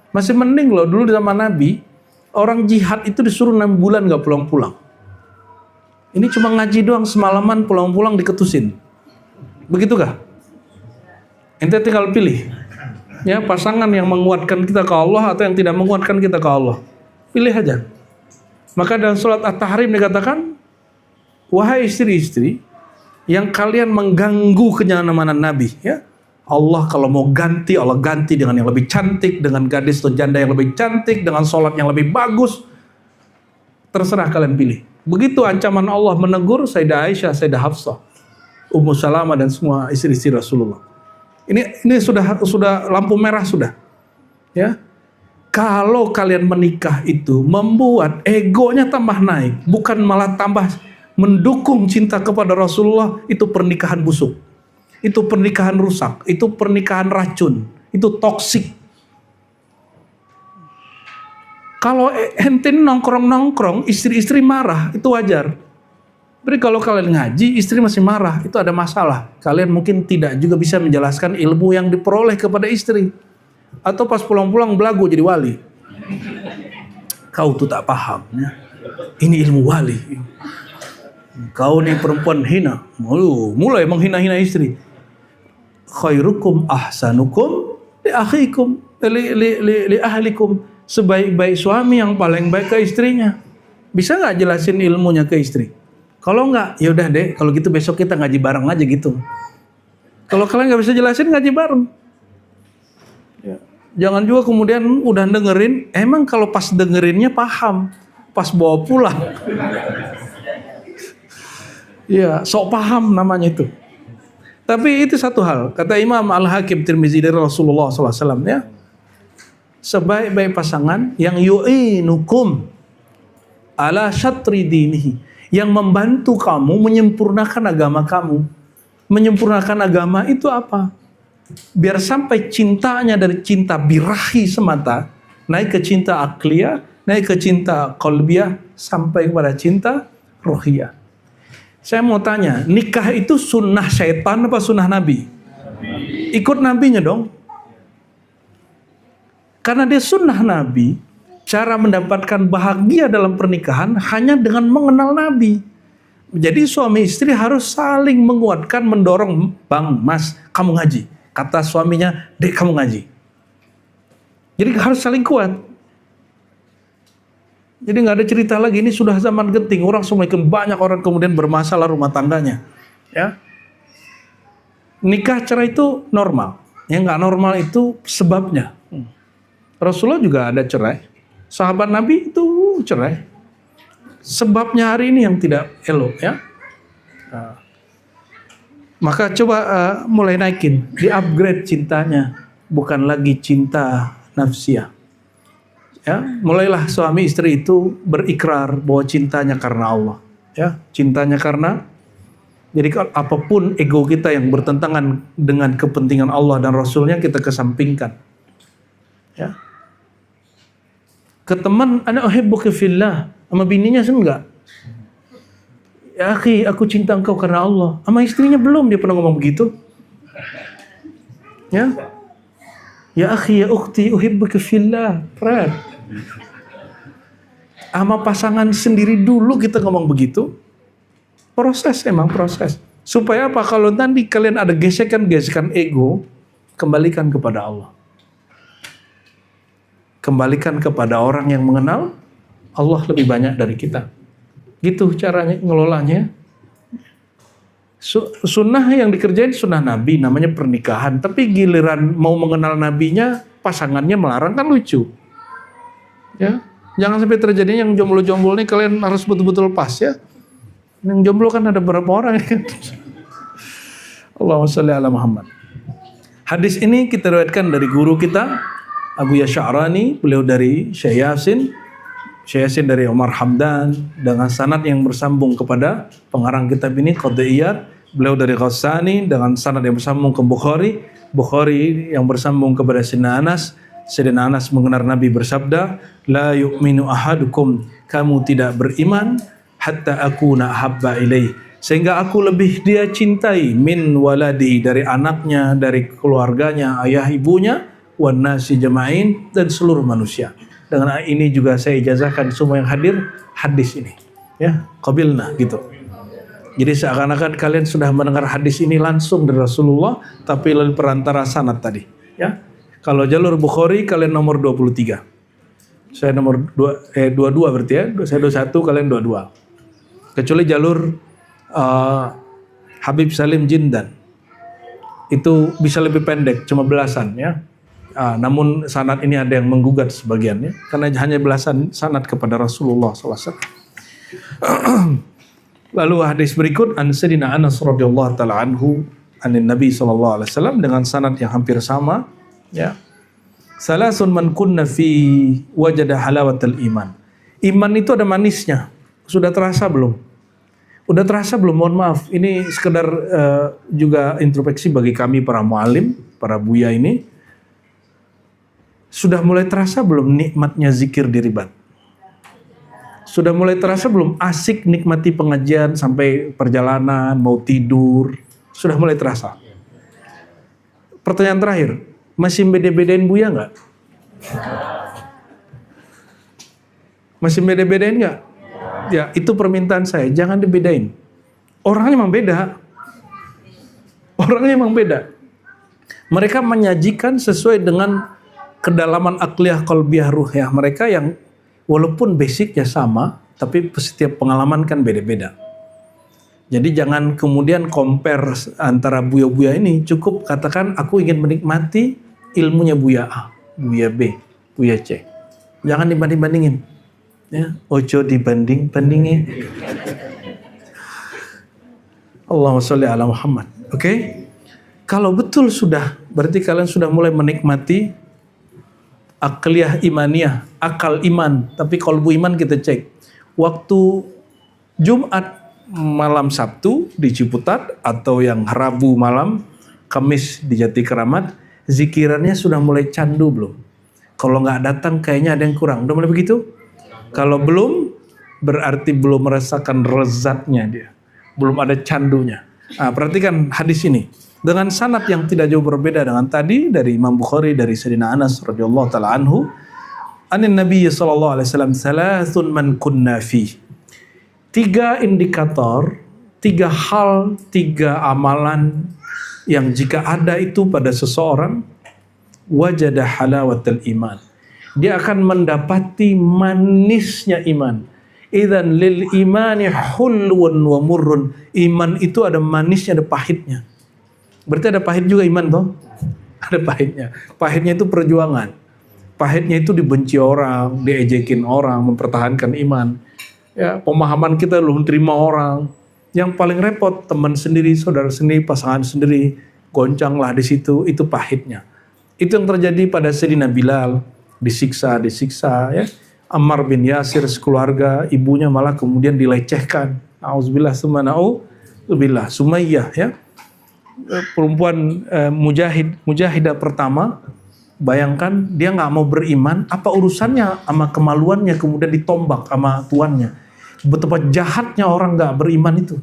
Masih mending loh, dulu zaman Nabi, orang jihad itu disuruh 6 bulan gak pulang-pulang. Ini cuma ngaji doang, semalaman pulang-pulang diketusin. Begitukah? Ente tinggal pilih. Ya, pasangan yang menguatkan kita ke Allah atau yang tidak menguatkan kita ke Allah. Pilih aja. Maka dalam surat At-Tahrim dikatakan, wahai istri-istri yang kalian mengganggu kenyamanan Nabi, ya. Allah kalau mau ganti, Allah ganti dengan yang lebih cantik, dengan gadis atau janda yang lebih cantik, dengan sholat yang lebih bagus. Terserah kalian pilih. Begitu ancaman Allah menegur Sayyidah Aisyah, Sayyidah Hafsah, Ummu Salamah dan semua istri-istri Rasulullah. Ini sudah lampu merah sudah. Ya. Kalau kalian menikah itu membuat egonya tambah naik, bukan malah tambah mendukung cinta kepada Rasulullah, itu pernikahan busuk. Itu pernikahan rusak, itu pernikahan racun, itu toksik. Kalau ente nongkrong-nongkrong, istri-istri marah, itu wajar. Tapi kalau kalian ngaji, istri masih marah, itu ada masalah. Kalian mungkin tidak juga bisa menjelaskan ilmu yang diperoleh kepada istri. Atau pas pulang-pulang belagu jadi wali. Kau tuh tak paham, ya. Ini ilmu wali. Kau nih perempuan hina, mulai menghina-hina istri. Khairukum ahsanukum li akhikum li ahlikum. Sebaik-baik suami yang paling baik ke istrinya. Bisa nggak jelasin ilmunya ke istri? Kalau nggak, ya udah deh. Kalau gitu besok kita ngaji bareng aja gitu. Kalau kalian nggak bisa jelasin, ngaji bareng. Ya. Jangan juga kemudian udah dengerin. Emang kalau pas dengerinnya paham, pas bawa pulang. Ya, sok paham namanya itu. Tapi itu satu hal, kata Imam Al-Hakim Tirmizi dari Rasulullah SAW, ya, sebaik-baik pasangan yang yu'inukum ala syatri dinihi, yang membantu kamu menyempurnakan agama kamu. Menyempurnakan agama itu apa? Biar sampai cintanya dari cinta birahi semata, naik ke cinta akliyah, naik ke cinta qalbiyah, sampai kepada cinta rohiyah. Saya mau tanya, nikah itu sunnah syaitan apa sunnah Nabi? Ikut Nabinya dong. Karena dia sunnah Nabi, cara mendapatkan bahagia dalam pernikahan hanya dengan mengenal Nabi. Jadi suami istri harus saling menguatkan, mendorong. Bang, mas, kamu ngaji. Kata suaminya, dek kamu ngaji. Jadi harus saling kuat. Jadi nggak ada cerita lagi, ini sudah zaman genting, orang semakin banyak orang kemudian bermasalah rumah tangganya, ya. Nikah cerai itu normal, yang nggak normal itu sebabnya. Rasulullah juga ada cerai, sahabat Nabi itu cerai, sebabnya hari ini yang tidak elok, ya. Nah, maka coba mulai naikin, di-upgrade cintanya, bukan lagi cinta nafsiyah. Ya, mulailah suami istri itu berikrar bahwa cintanya karena Allah, ya, cintanya karena. Jadi apapun ego kita yang bertentangan dengan kepentingan Allah dan Rasulnya kita kesampingkan. Ya. Ke teman, ana uhibbuka fillah, sama bininya enggak. Ya akhi, aku cinta engkau karena Allah. Sama istrinya belum dia pernah ngomong begitu. Ya. Ya akhi, ya ukhti, uhibbuka fillah. Sama pasangan sendiri dulu kita ngomong begitu. Proses, emang proses. Supaya apa? Kalau nanti kalian ada gesekan-gesekan ego, kembalikan kepada Allah. Kembalikan kepada orang yang mengenal Allah lebih banyak dari kita. Gitu caranya ngelolanya. Sunnah yang dikerjain sunnah Nabi, namanya pernikahan. Tapi giliran mau mengenal Nabinya, pasangannya melarang, kan lucu. Ya, jangan sampai terjadi yang jomblo-jomblo ini kalian harus betul-betul pas, ya. Yang jomblo kan ada berapa orang, ya. Allahumma sholli ala Muhammad. Hadis ini kita riwayatkan dari guru kita Abu Ya'Sya'rani, beliau dari Syekh Yasin dari Umar Hamdan, dengan sanad yang bersambung kepada pengarang kitab ini Qadiyat, beliau dari Ghassani dengan sanad yang bersambung ke Bukhari yang bersambung kepada Sayyidina Anas. Sayyidina Anas mengenal Nabi bersabda, la yu'minu ahadukum, kamu tidak beriman hatta akuna habba ilaih, sehingga aku lebih dia cintai min waladi, dari anaknya, dari keluarganya, ayah ibunya, wan nasi jama'in, dan seluruh manusia. Dengan ini juga saya ijazahkan semua yang hadir hadis ini. Ya, qabilna gitu. Jadi seakan-akan kalian sudah mendengar hadis ini langsung dari Rasulullah, tapi melalui perantara sanad tadi. Ya, kalau jalur Bukhari kalian nomor 23, saya nomor 22 berarti ya. Saya 21, kalian 22. Kecuali jalur Habib Salim Jindan, itu bisa lebih pendek, cuma belasan ya. Namun sanad ini ada yang menggugat sebagiannya, karena hanya belasan sanad kepada Rasulullah SAW. Lalu hadis berikut, an Sayyidina Anas radhiyallahu taala anhu anin Nabi sallallahu alaihi wasallam, dengan sanad yang hampir sama ya. Salasun man kunna fi wajada halawatal iman. Iman itu ada manisnya. Sudah terasa belum? Udah terasa belum? Mohon maaf, ini sekedar juga introspeksi bagi kami para mualim, para buya ini. Sudah mulai terasa belum nikmatnya zikir di ribat? Sudah mulai terasa belum asik nikmati pengajian sampai perjalanan, mau tidur? Sudah mulai terasa? Pertanyaan terakhir, masih beda-bedain buya nggak? Masih beda-bedain nggak? Ya, itu permintaan saya, jangan dibedain. Orangnya memang beda. Orangnya memang beda. Mereka menyajikan sesuai dengan kedalaman akliyah, qalbiyah, ruhiyah mereka yang walaupun basicnya sama, tapi setiap pengalaman kan beda-beda. Jadi jangan kemudian compare antara buya-buya ini. Cukup katakan aku ingin menikmati ilmunya buya A, buya B, buya C. Jangan dibanding-bandingin. Ya, ojo dibanding-bandingin. Allahumma sholli ala Muhammad. Oke? Kalau betul sudah, berarti kalian sudah mulai menikmati akliyah imaniyah, akal iman. Tapi kalbu iman kita cek. Waktu Jumat malam Sabtu di Ciputat, atau yang Rabu malam, Kamis di Jati Keramat, zikirannya sudah mulai candu belum? Kalau nggak datang kayaknya ada yang kurang. Udah mulai begitu? Kalau belum, berarti belum merasakan lezatnya dia. Belum ada candunya. Nah, perhatikan hadis ini. Dengan sanad yang tidak jauh berbeda dengan tadi dari Imam Bukhari dari Sayyidina Anas radhiyallahu taala anhu, anin Nabi sallallahu alaihi wasallam, salasun man kunna fi. 3 indikator, 3 hal, 3 amalan yang jika ada itu pada seseorang, wajada halawatul iman. Dia akan mendapati manisnya iman. Idzan lil imani hulwun wa murrun. Iman itu ada manisnya, ada pahitnya. Berarti ada pahit juga iman toh? Ada pahitnya. Pahitnya itu perjuangan. Pahitnya itu dibenci orang, diejekin orang, mempertahankan iman. Ya, pemahaman kita belum terima orang. Yang paling repot teman sendiri, saudara sendiri, pasangan sendiri, goncanglah di situ, itu pahitnya. Itu yang terjadi pada Sayyidina Bilal, disiksa ya. Ammar bin Yasir sekeluarga, ibunya malah kemudian dilecehkan. Auzubillah summa na'udzubillah. Sumayyah ya. Perempuan mujahidah pertama, bayangkan dia nggak mau beriman, apa urusannya sama kemaluannya kemudian ditombak sama tuannya. Betapa jahatnya orang nggak beriman itu.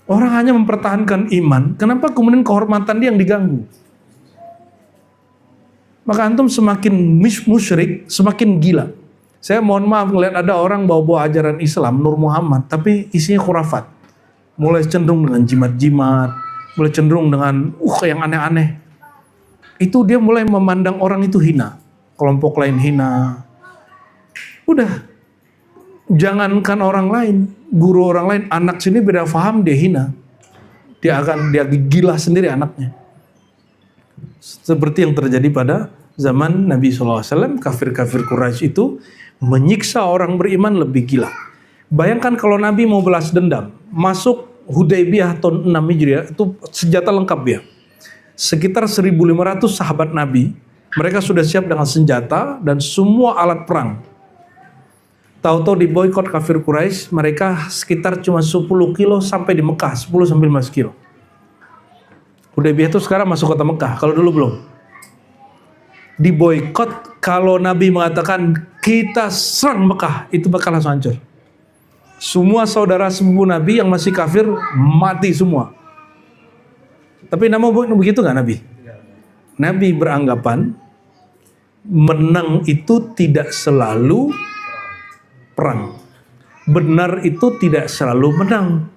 Orang hanya mempertahankan iman, kenapa kemudian kehormatan dia yang diganggu? Maka antum semakin musyrik, semakin gila. Saya mohon maaf ngeliat ada orang bawa-bawa ajaran Islam, Nur Muhammad, tapi isinya khurafat. Mulai cenderung dengan jimat-jimat, mulai cenderung dengan yang aneh-aneh. Itu dia mulai memandang orang itu hina, kelompok lain hina. Udah, jangankan orang lain, guru orang lain, anak sini beda faham dia hina. Dia gila sendiri anaknya. Seperti yang terjadi pada zaman Nabi SAW, kafir-kafir Quraisy itu menyiksa orang beriman lebih gila. Bayangkan kalau Nabi mau balas dendam, masuk Hudaybiyah tahun 6 Hijriah, itu senjata lengkap dia. Sekitar 1.500 sahabat Nabi, mereka sudah siap dengan senjata dan semua alat perang. Tahu-tahu di boykot kafir Quraisy, mereka sekitar cuma 10 kilo sampai di Mekah, 10-15 kilo. Hudaybiyah itu sekarang masuk kota Mekah, kalau dulu belum. Di boykot, kalau Nabi mengatakan kita serang Mekah, itu bakal langsung hancur. Semua saudara sepupu Nabi yang masih kafir mati semua. Tapi nama begitu nggak Nabi? Nabi beranggapan menang itu tidak selalu perang. Benar itu tidak selalu menang.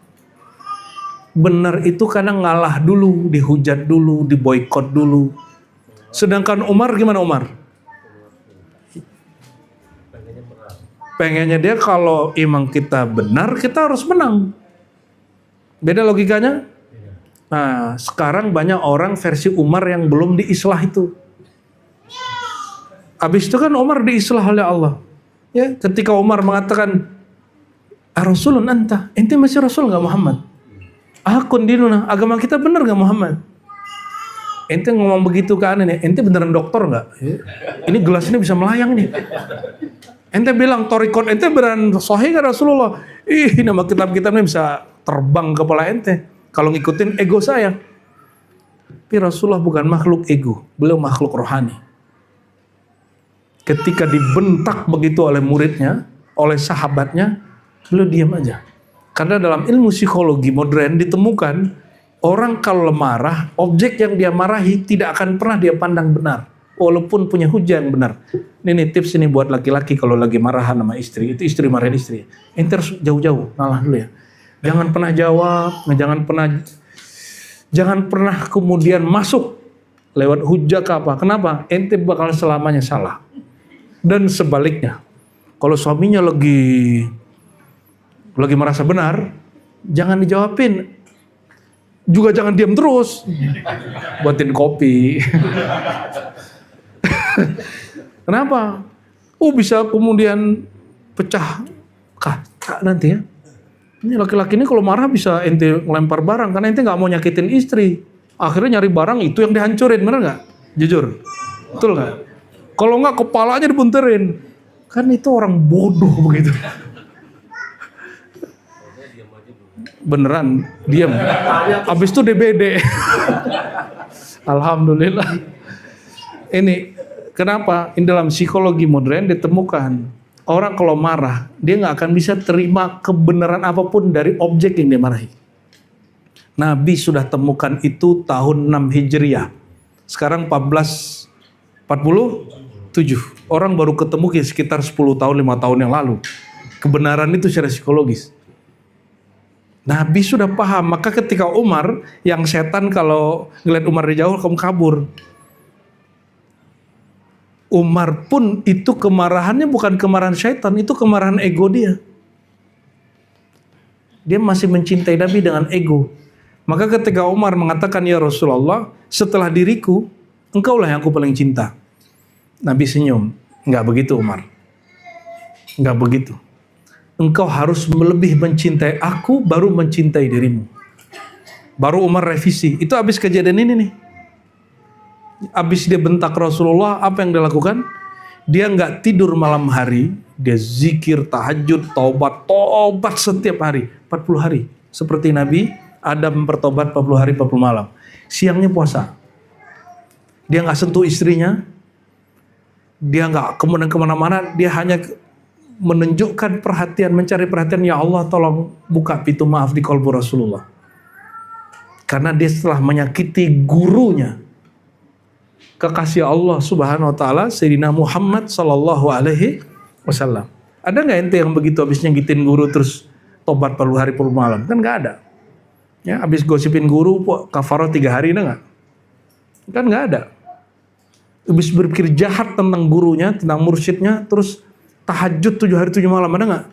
Benar itu kadang ngalah dulu, dihujat dulu, diboikot dulu. Sedangkan Umar gimana Umar? Pengennya dia kalau imam kita benar, kita harus menang. Beda logikanya? Nah, sekarang banyak orang versi Umar yang belum diislah itu. Habis itu kan Umar diislah oleh Allah. Ya, ketika Umar mengatakan, Rasulun anta, ente masih Rasul nggak Muhammad? Akun dinuna, agama kita benar nggak Muhammad? Ente ngomong begitu ke aneh nih, ente beneran dokter nggak? Ini gelas ini bisa melayang nih. Ente bilang torikon, ente beneran sahih nggak Rasulullah? Ih, nama kitab-kitabnya bisa terbang kepala ente. Kalau ngikutin ego saya. Tapi Rasulullah bukan makhluk ego, beliau makhluk rohani. Ketika dibentak begitu oleh muridnya, oleh sahabatnya, beliau diam aja. Karena dalam ilmu psikologi modern ditemukan orang kalau marah, objek yang dia marahi tidak akan pernah dia pandang benar, walaupun punya hujah yang benar. Ini tips ini buat laki-laki kalau lagi marahan sama istri, itu istri marahin istri. Ente harus jauh-jauh, ngalah dulu ya. Jangan pernah jawab, jangan pernah kemudian masuk lewat hujah ke apa. Kenapa? Ente bakal selamanya salah. Dan sebaliknya, kalau suaminya lagi merasa benar, jangan dijawabin. Juga jangan diam terus. Buatin kopi. Kenapa? Bisa kemudian pecah kaca nanti ya. Ini laki-laki ini kalau marah bisa ente ngelempar barang karena ente nggak mau nyakitin istri. Akhirnya nyari barang itu yang dihancurin, bener nggak? Jujur, betul nggak? Kalau nggak kepalanya dibunterin. Kan itu orang bodoh begitu. Beneran diam. Abis itu DBD. Alhamdulillah. Ini kenapa? Ini dalam psikologi modern ditemukan orang kalau marah dia nggak akan bisa terima kebenaran apapun dari objek yang dia marahi. Nabi sudah temukan itu tahun 6 Hijriah. Sekarang 1447. Orang baru ketemu sekitar 10 tahun 5 tahun yang lalu. Kebenaran itu secara psikologis. Nabi sudah paham, maka ketika Umar, yang setan kalau ngeliat Umar di jauh, kamu kabur. Umar pun itu kemarahannya bukan kemarahan syaitan, itu kemarahan ego dia. Dia masih mencintai Nabi dengan ego. Maka ketika Umar mengatakan, ya Rasulullah, setelah diriku, engkaulah yang aku paling cinta. Nabi senyum. Enggak begitu Umar. Enggak begitu. Engkau harus lebih mencintai aku baru mencintai dirimu. Baru Umar revisi. Itu habis kejadian ini nih. Habis dia bentak Rasulullah, apa yang dia lakukan? Dia nggak tidur malam hari, dia zikir, tahajud, tobat setiap hari, 40 hari. Seperti Nabi Adam bertobat 40 hari 40 malam. Siangnya puasa. Dia nggak sentuh istrinya. Dia nggak kemana-mana, dia hanya menunjukkan perhatian, mencari perhatian. Ya Allah, tolong buka pintu maaf di kalbu Rasulullah. Karena dia setelah menyakiti gurunya, kekasih Allah Subhanahu wa taala, Sayyidina Muhammad sallallahu alaihi wasallam. Ada nggak ente yang begitu habis nyakitin guru terus tobat 40 hari 40 malam? Kan nggak ada. Ya, habis gosipin guru kafarah 3 hari, ada nggak? Kan nggak ada. Habis berpikir jahat tentang gurunya, tentang mursyidnya, terus tahajud 7 hari 7 malam, ada nggak?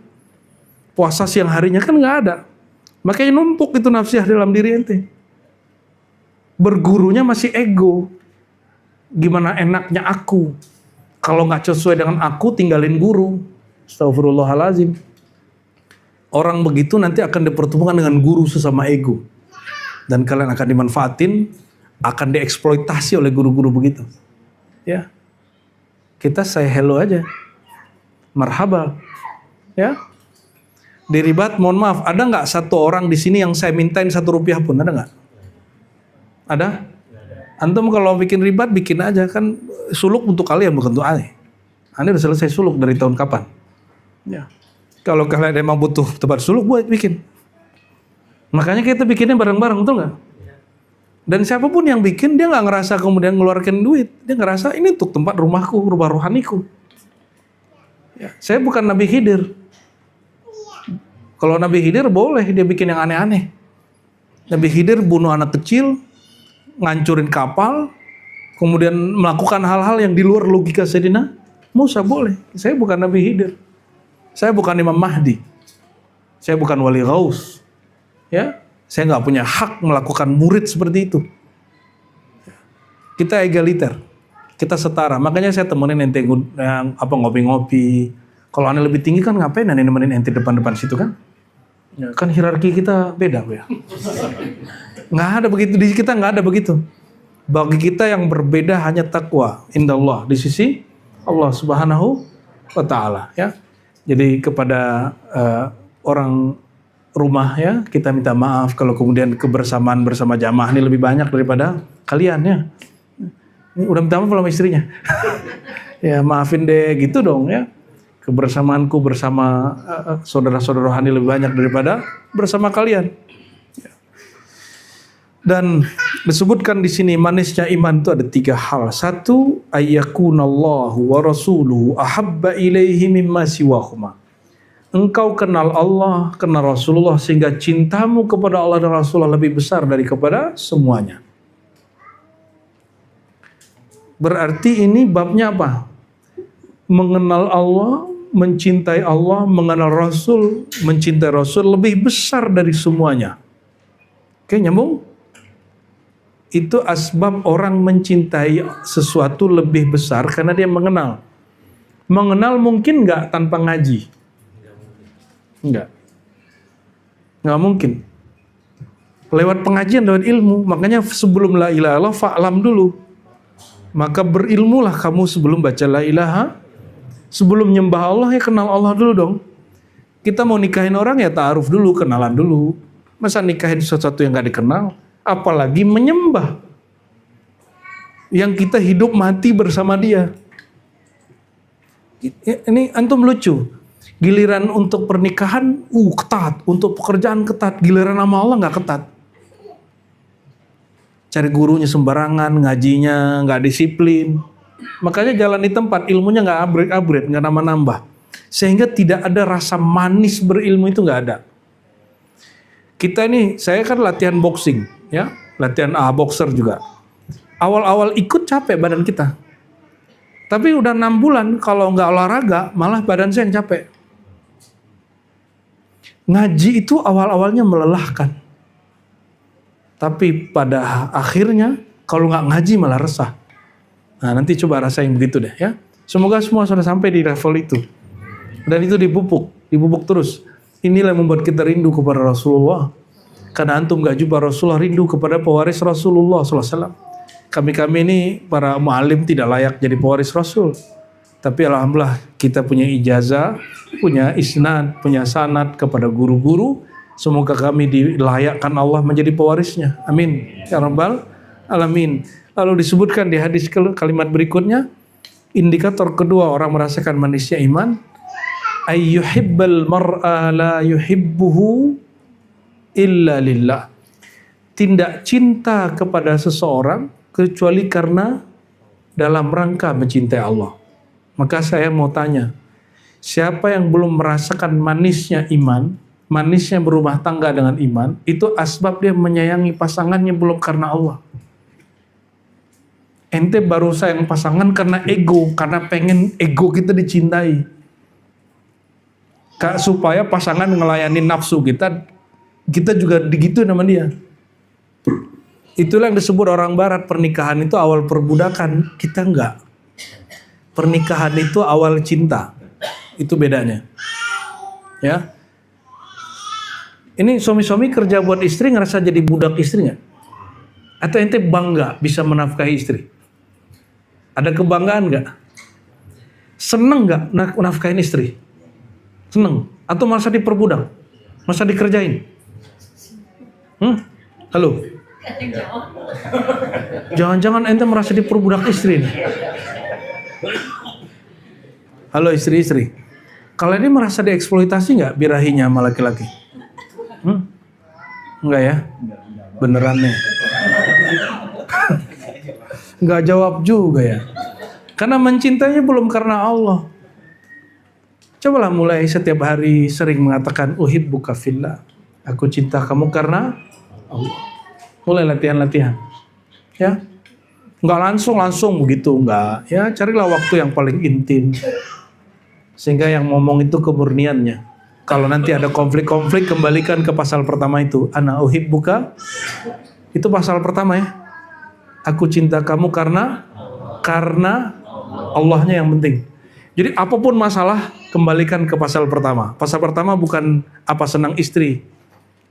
Puasa siang harinya, kan nggak ada. Makanya numpuk itu nafsiyah dalam diri ente. Bergurunya masih ego. Gimana enaknya aku? Kalau nggak sesuai dengan aku, tinggalin guru. Astagfirullahalazim. Orang begitu nanti akan dipertemukan dengan guru sesama ego. Dan kalian akan dimanfaatin, akan dieksploitasi oleh guru-guru begitu. Ya, kita say hello aja. Marhaba, ya. Di ribat, mohon maaf, ada nggak satu orang di sini yang saya mintain 1 rupiah pun, ada nggak? Ada? Antum kalau bikin ribat, bikin aja, kan suluk untuk kalian bukan untuk aneh. Aneh udah selesai suluk dari tahun kapan? Ya. Kalau kalian emang butuh tempat suluk, buat bikin. Makanya kita bikinnya bareng-bareng, betul nggak? Dan siapapun yang bikin, dia nggak ngerasa kemudian ngeluarkan duit. Dia ngerasa ini untuk tempat rumahku, rumah rohaniku. Ya, saya bukan Nabi Khidir. Kalau Nabi Khidir boleh dia bikin yang aneh-aneh. Nabi Khidir bunuh anak kecil, ngancurin kapal, kemudian melakukan hal-hal yang di luar logika Sayyidina Musa, boleh. Saya bukan Nabi Khidir. Saya bukan Imam Mahdi. Saya bukan wali Ghaus. Ya, saya nggak punya hak melakukan murid seperti itu. Kita egaliter, kita setara. Makanya saya temenin ente yang ngopi-ngopi. Kalau aneh lebih tinggi kan ngapain aneh nemenin ente depan-depan situ kan? Ya, kan hierarki kita beda ya. Nggak ada begitu, di kita nggak ada begitu. Bagi kita yang berbeda hanya takwa indallah, di sisi Allah Subhanahu wa Ta'ala. Ya. Jadi kepada orang rumah ya, kita minta maaf kalau kemudian kebersamaan bersama jamaah ini lebih banyak daripada kalian ya. Ini udah minta maaf belum istrinya? Ya maafin deh gitu dong ya. Kebersamaanku bersama saudara-saudara rohani lebih banyak daripada bersama kalian. Dan disebutkan di sini manisnya iman itu ada 3 hal. 1, ayyakunallahu wa rasuluhu ahabba ilaihi mimma siwahuma. Engkau kenal Allah, kenal Rasulullah, sehingga cintamu kepada Allah dan Rasulullah lebih besar dari kepada semuanya. Berarti ini babnya apa? Mengenal Allah, mencintai Allah, mengenal Rasul, mencintai Rasul lebih besar dari semuanya. Oke, nyambung? Itu asbab orang mencintai sesuatu lebih besar karena dia mengenal. Mengenal mungkin nggak tanpa ngaji? Enggak mungkin. Lewat pengajian, lewat ilmu. Makanya sebelum la ilaha illallah fa'lam dulu. Maka berilmulah kamu sebelum baca la ilaha. Sebelum nyembah Allah ya kenal Allah dulu dong. Kita mau nikahin orang ya ta'aruf dulu, kenalan dulu. Masa nikahin sesuatu yang gak dikenal? Apalagi menyembah. Yang kita hidup mati bersama dia. Ini antum lucu. Giliran untuk pernikahan, ketat. Untuk pekerjaan ketat. Giliran sama Allah gak ketat. Cari gurunya sembarangan, ngajinya gak disiplin. Makanya jalan di tempat, ilmunya gak upgrade, gak nambah-nambah. Sehingga tidak ada rasa manis berilmu, itu gak ada. Kita ini, saya kan latihan boxing. Ya, latihan boxer juga. Awal-awal ikut capek badan kita. Tapi udah 6 bulan, kalau gak olahraga, malah badan saya yang capek. Ngaji itu awal-awalnya melelahkan. Tapi pada akhirnya kalau nggak ngaji malah resah. Nah nanti coba rasain begitu deh ya. Semoga semua sudah sampai di level itu. Dan itu dipupuk terus. Inilah yang membuat kita rindu kepada Rasulullah. Karena antum nggak jumpa Rasulullah, rindu kepada pewaris Rasulullah SAW. Kami ini para mu'alim tidak layak jadi pewaris Rasul. Tapi alhamdulillah kita punya ijazah, punya isnad, punya sanad kepada guru-guru. Semoga kami dilayakkan Allah menjadi pewarisnya. Amin. Ya Rabbal Alamin. Lalu disebutkan di hadis kalimat berikutnya, indikator kedua orang merasakan manisnya iman, ayyuhibbal mar'a la yuhibbuhu illa lillah. Tidak cinta kepada seseorang kecuali karena dalam rangka mencintai Allah. Maka saya mau tanya, siapa yang belum merasakan manisnya iman, manisnya berumah tangga dengan iman, itu asbab dia menyayangi pasangannya belum karena Allah. Ente baru sayang pasangan karena ego, karena pengen ego kita dicintai. Supaya pasangan ngelayani nafsu kita juga digituin sama dia. Itulah yang disebut orang barat, pernikahan itu awal perbudakan, kita enggak. Pernikahan itu awal cinta. Itu bedanya. Ya. Ini suami-suami kerja buat istri ngerasa jadi budak istri nggak? Atau ente bangga bisa menafkahi istri? Ada kebanggaan nggak? Seneng nggak nafkahin istri? Seneng? Atau masa diperbudak? Masa dikerjain? Halo? Jangan-jangan ente merasa diperbudak istri nih? Halo istri-istri. Kalian ini merasa dieksploitasi nggak birahinya sama laki-laki? Enggak ya? Beneran nih. Nggak jawab juga ya. Karena mencintainya belum karena Allah. Cobalah mulai setiap hari sering mengatakan uhibbuka fillah. Aku cinta kamu karena Allah. Mulai latihan-latihan. Ya. Nggak langsung begitu, enggak. Ya, carilah waktu yang paling intim. Sehingga yang ngomong itu kemurniannya. Kalau nanti ada konflik-konflik, kembalikan ke pasal pertama itu. Ana uhibbuka. Itu pasal pertama ya. Aku cinta kamu karena Allahnya yang penting. Jadi apapun masalah, kembalikan ke pasal pertama. Pasal pertama bukan apa senang istri,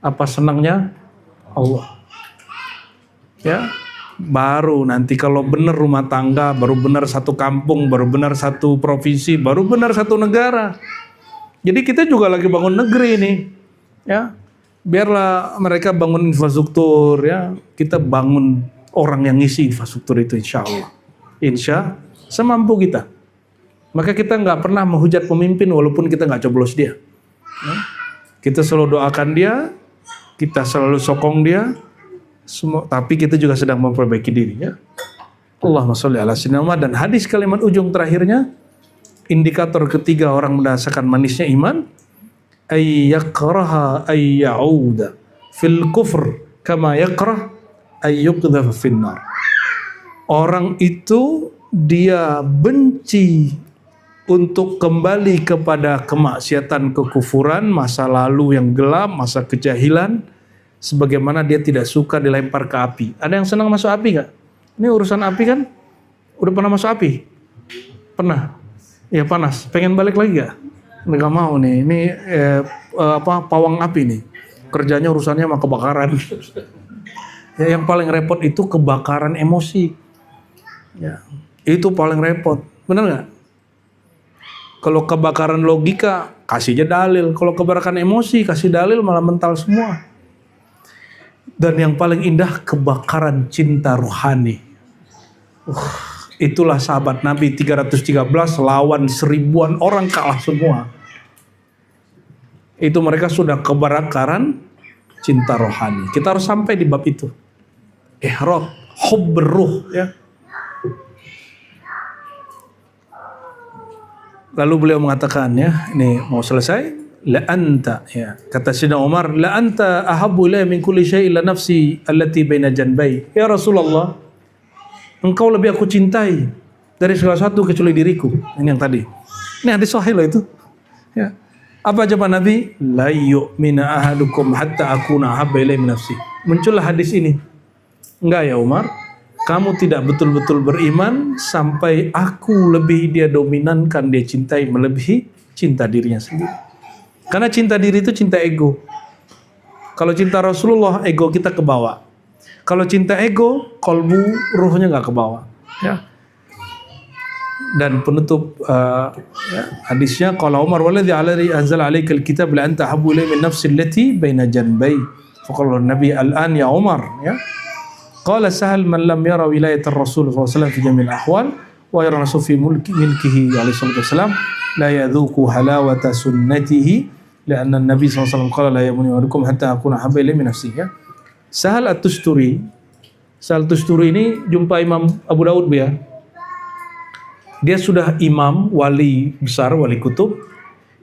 apa senangnya Allah. Ya, baru nanti kalau benar rumah tangga, baru benar satu kampung, baru benar satu provinsi, baru benar satu negara. Jadi kita juga lagi bangun negeri nih, ya. Biarlah mereka bangun infrastruktur, ya. Kita bangun orang yang ngisi infrastruktur itu, insya Allah. Insya semampu kita. Maka kita nggak pernah menghujat pemimpin walaupun kita nggak coblos dia. Ya. Kita selalu doakan dia, kita selalu sokong dia. Tapi kita juga sedang memperbaiki diri ya. Allahumma sholli ala sayyidina Muhammad. Dan hadis kalimat ujung terakhirnya, indikator ketiga orang merasakan manisnya iman, ayyakraha ayyauda fil kufr kama yakrah ayyuqdhafa finnar. Orang itu dia benci untuk kembali kepada kemaksiatan, kekufuran, masa lalu yang gelap, masa kejahilan, sebagaimana dia tidak suka dilempar ke api. Ada yang senang masuk api nggak? Ini urusan api kan? Udah pernah masuk api? Pernah? Ya panas. Pengen balik lagi nggak? Nggak mau nih. Ini pawang api nih. Kerjanya urusannya sama kebakaran. Ya, yang paling repot itu kebakaran emosi. Ya, itu paling repot. Benar nggak? Kalau kebakaran logika, kasih aja dalil. Kalau kebakaran emosi, kasih dalil malah mental semua. Dan yang paling indah, kebakaran cinta rohani. Itulah sahabat Nabi 313 lawan 1000-an orang kalah semua. Itu mereka sudah kebakaran cinta rohani. Kita harus sampai di bab itu. Ihraq, hubbur ruh ya. Lalu beliau mengatakan ya, ini mau selesai. La anta ya, kata Sayyidina Umar, la anta ahabbu ilayya min kulli syai' illa nafsi allati baina janbai. Ya Rasulullah, engkau lebih aku cintai dari segala sesuatu kecuali diriku. Ini yang tadi. Ini hadis sahih loh itu. Ya. Apa jawaban Nabi? La yu'minu ahadukum hatta akuna ahabba ilayhi min nafsi. Muncullah hadis ini. Enggak ya Umar, kamu tidak betul-betul beriman sampai aku lebih dia dominankan, dia cintai melebihi cinta dirinya sendiri. Karena cinta diri itu cinta ego. Kalau cinta Rasulullah, ego kita ke bawah. Kalau cinta ego, kolbu, ruhnya nggak ke bawah. Ya. Dan penutup ya, hadisnya, qala Umar waladzi anzala alaikal kitab la anta habbu ilayya min nafsi allati baina janbai. Faqala Nabi al-an ya Umar ya. Qala Sahal man lam yara wilayat ar-Rasul sallallahu alaihi wasallam fi jami'il ahwal wa yara nasu fi milkihi alaihi salatu wasallam la yadhuku halawata sunnatihi. Karena Nabi SAW qala la yamuni wadukum hatta akuna habba ilayhi min nafsihi ya. Sahal at-Tusturi. Sahal Tusturi ini jumpa Imam Abu Daud ya. Dia sudah imam, wali besar, wali kutub.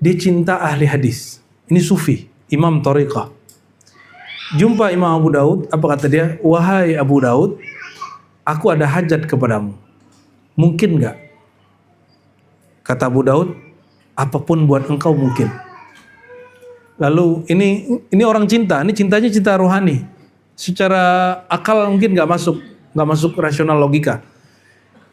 Dia cinta ahli hadis. Ini sufi, imam thariqah. Jumpa Imam Abu Daud, apa kata dia? Wahai Abu Daud, aku ada hajat kepadamu. Mungkin enggak? Kata Abu Daud, apapun buat engkau mungkin. Lalu ini orang cinta, ini cintanya cinta rohani. Secara akal mungkin nggak masuk rasional logika.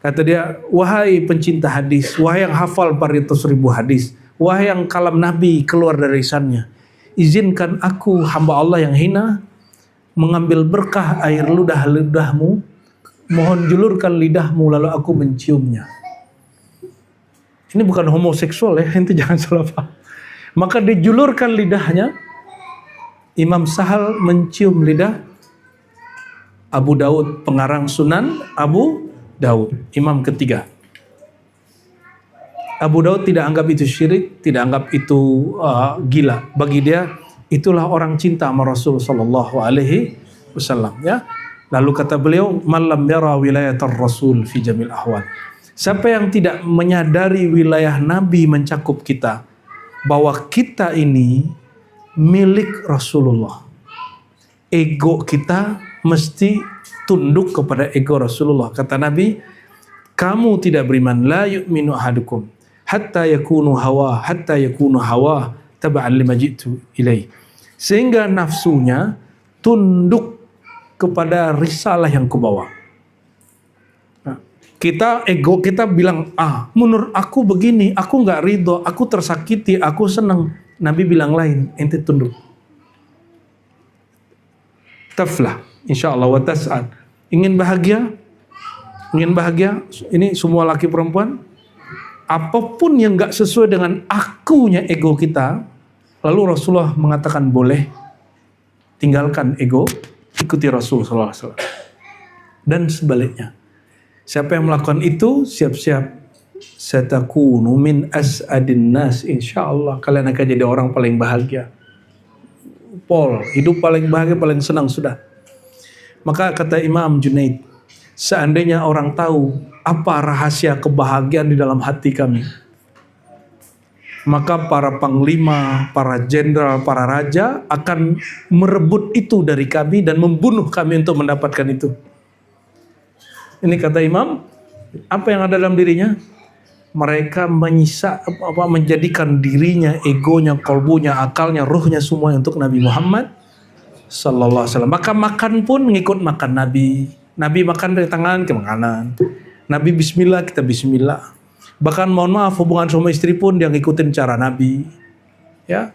Kata dia, wahai pencinta hadis, wahai yang hafal 400.000 hadis, wahai yang kalam Nabi keluar dari lisannya, izinkan aku hamba Allah yang hina mengambil berkah air ludahmu, mohon julurkan lidahmu lalu aku menciumnya. Ini bukan homoseksual ya, itu jangan salah paham. Maka dijulurkan lidahnya, Imam Sahal mencium lidah Abu Daud, pengarang Sunan Abu Daud, imam ketiga. Abu Daud tidak anggap itu syirik, tidak anggap itu gila. Bagi dia, itulah orang cinta sama Rasul Sallallahu Alaihi Wasallam. Ya, Lalu kata beliau, "Malam yara wilayatar Rasul fi jamil ahwal." Siapa yang tidak menyadari wilayah Nabi mencakup kita, bahwa kita ini milik Rasulullah. Ego kita mesti tunduk kepada ego Rasulullah. Kata Nabi, kamu tidak beriman, la yu'minu ahadukum hatta yakunu hawa taba'an lima jitu ilaih. Sehingga nafsunya tunduk kepada risalah yang kubawa. Nah, ego kita bilang, menurut aku begini, aku nggak ridho, aku tersakiti, aku senang. Nabi bilang lain, ente tunduk. Taflah, insyaallah wa tas'ad. Ingin bahagia? Ini semua laki perempuan. Apapun yang nggak sesuai dengan akunya ego kita, lalu Rasulullah mengatakan boleh, tinggalkan ego, ikuti Rasul sallallahu alaihi wasallam. Dan sebaliknya, siapa yang melakukan itu, siap-siap satakunu min as'adin nas, insyaallah kalian akan jadi orang paling bahagia. Hidup paling bahagia, paling senang sudah. Maka kata Imam Junaid, seandainya orang tahu apa rahasia kebahagiaan di dalam hati kami, maka para panglima, para jenderal, para raja akan merebut itu dari kami dan membunuh kami untuk mendapatkan itu. Ini kata Imam, apa yang ada dalam dirinya? Mereka menjadikan dirinya, egonya, kolbunya, akalnya, ruhnya semua untuk Nabi Muhammad sallallahu alaihi wasallam. Maka makan pun ngikut makan Nabi. Nabi makan dari tangan ke makanan. Nabi bismillah, kita bismillah. Bahkan mohon maaf, hubungan suami istri pun dia ngikutin cara Nabi. Ya.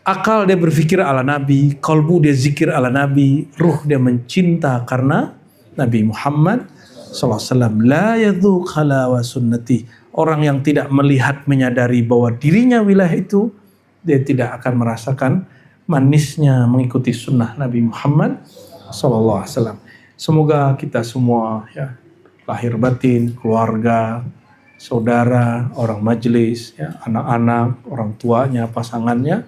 Akal dia berpikir ala Nabi, kalbu dia zikir ala Nabi, ruh dia mencinta karena Nabi Muhammad sallallahu alaihi wasallam. La yadzuq halawa sunnati. Orang yang tidak melihat, menyadari bahwa dirinya wilayah itu, dia tidak akan merasakan manisnya mengikuti sunnah Nabi Muhammad sallallahu alaihi wasallam. Semoga kita semua, ya, lahir batin, keluarga, saudara, orang majelis, ya, anak-anak, orang tuanya, pasangannya,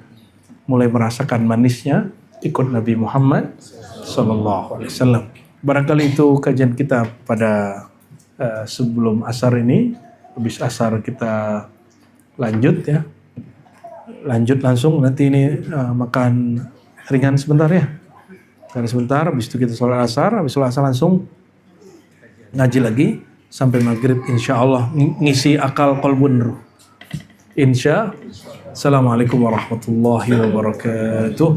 mulai merasakan manisnya ikut Nabi Muhammad sallallahu alaihi wasallam. Barangkali itu kajian kita pada sebelum asar ini. Habis asar kita lanjut, ya. Lanjut langsung, nanti ini makan ringan sebentar, ya. Makan sebentar, habis itu kita sholat asar, habis sholat asar langsung ngaji lagi sampai maghrib, insya Allah ngisi akal qalbun ruh. Insya. Assalamualaikum warahmatullahi wabarakatuh.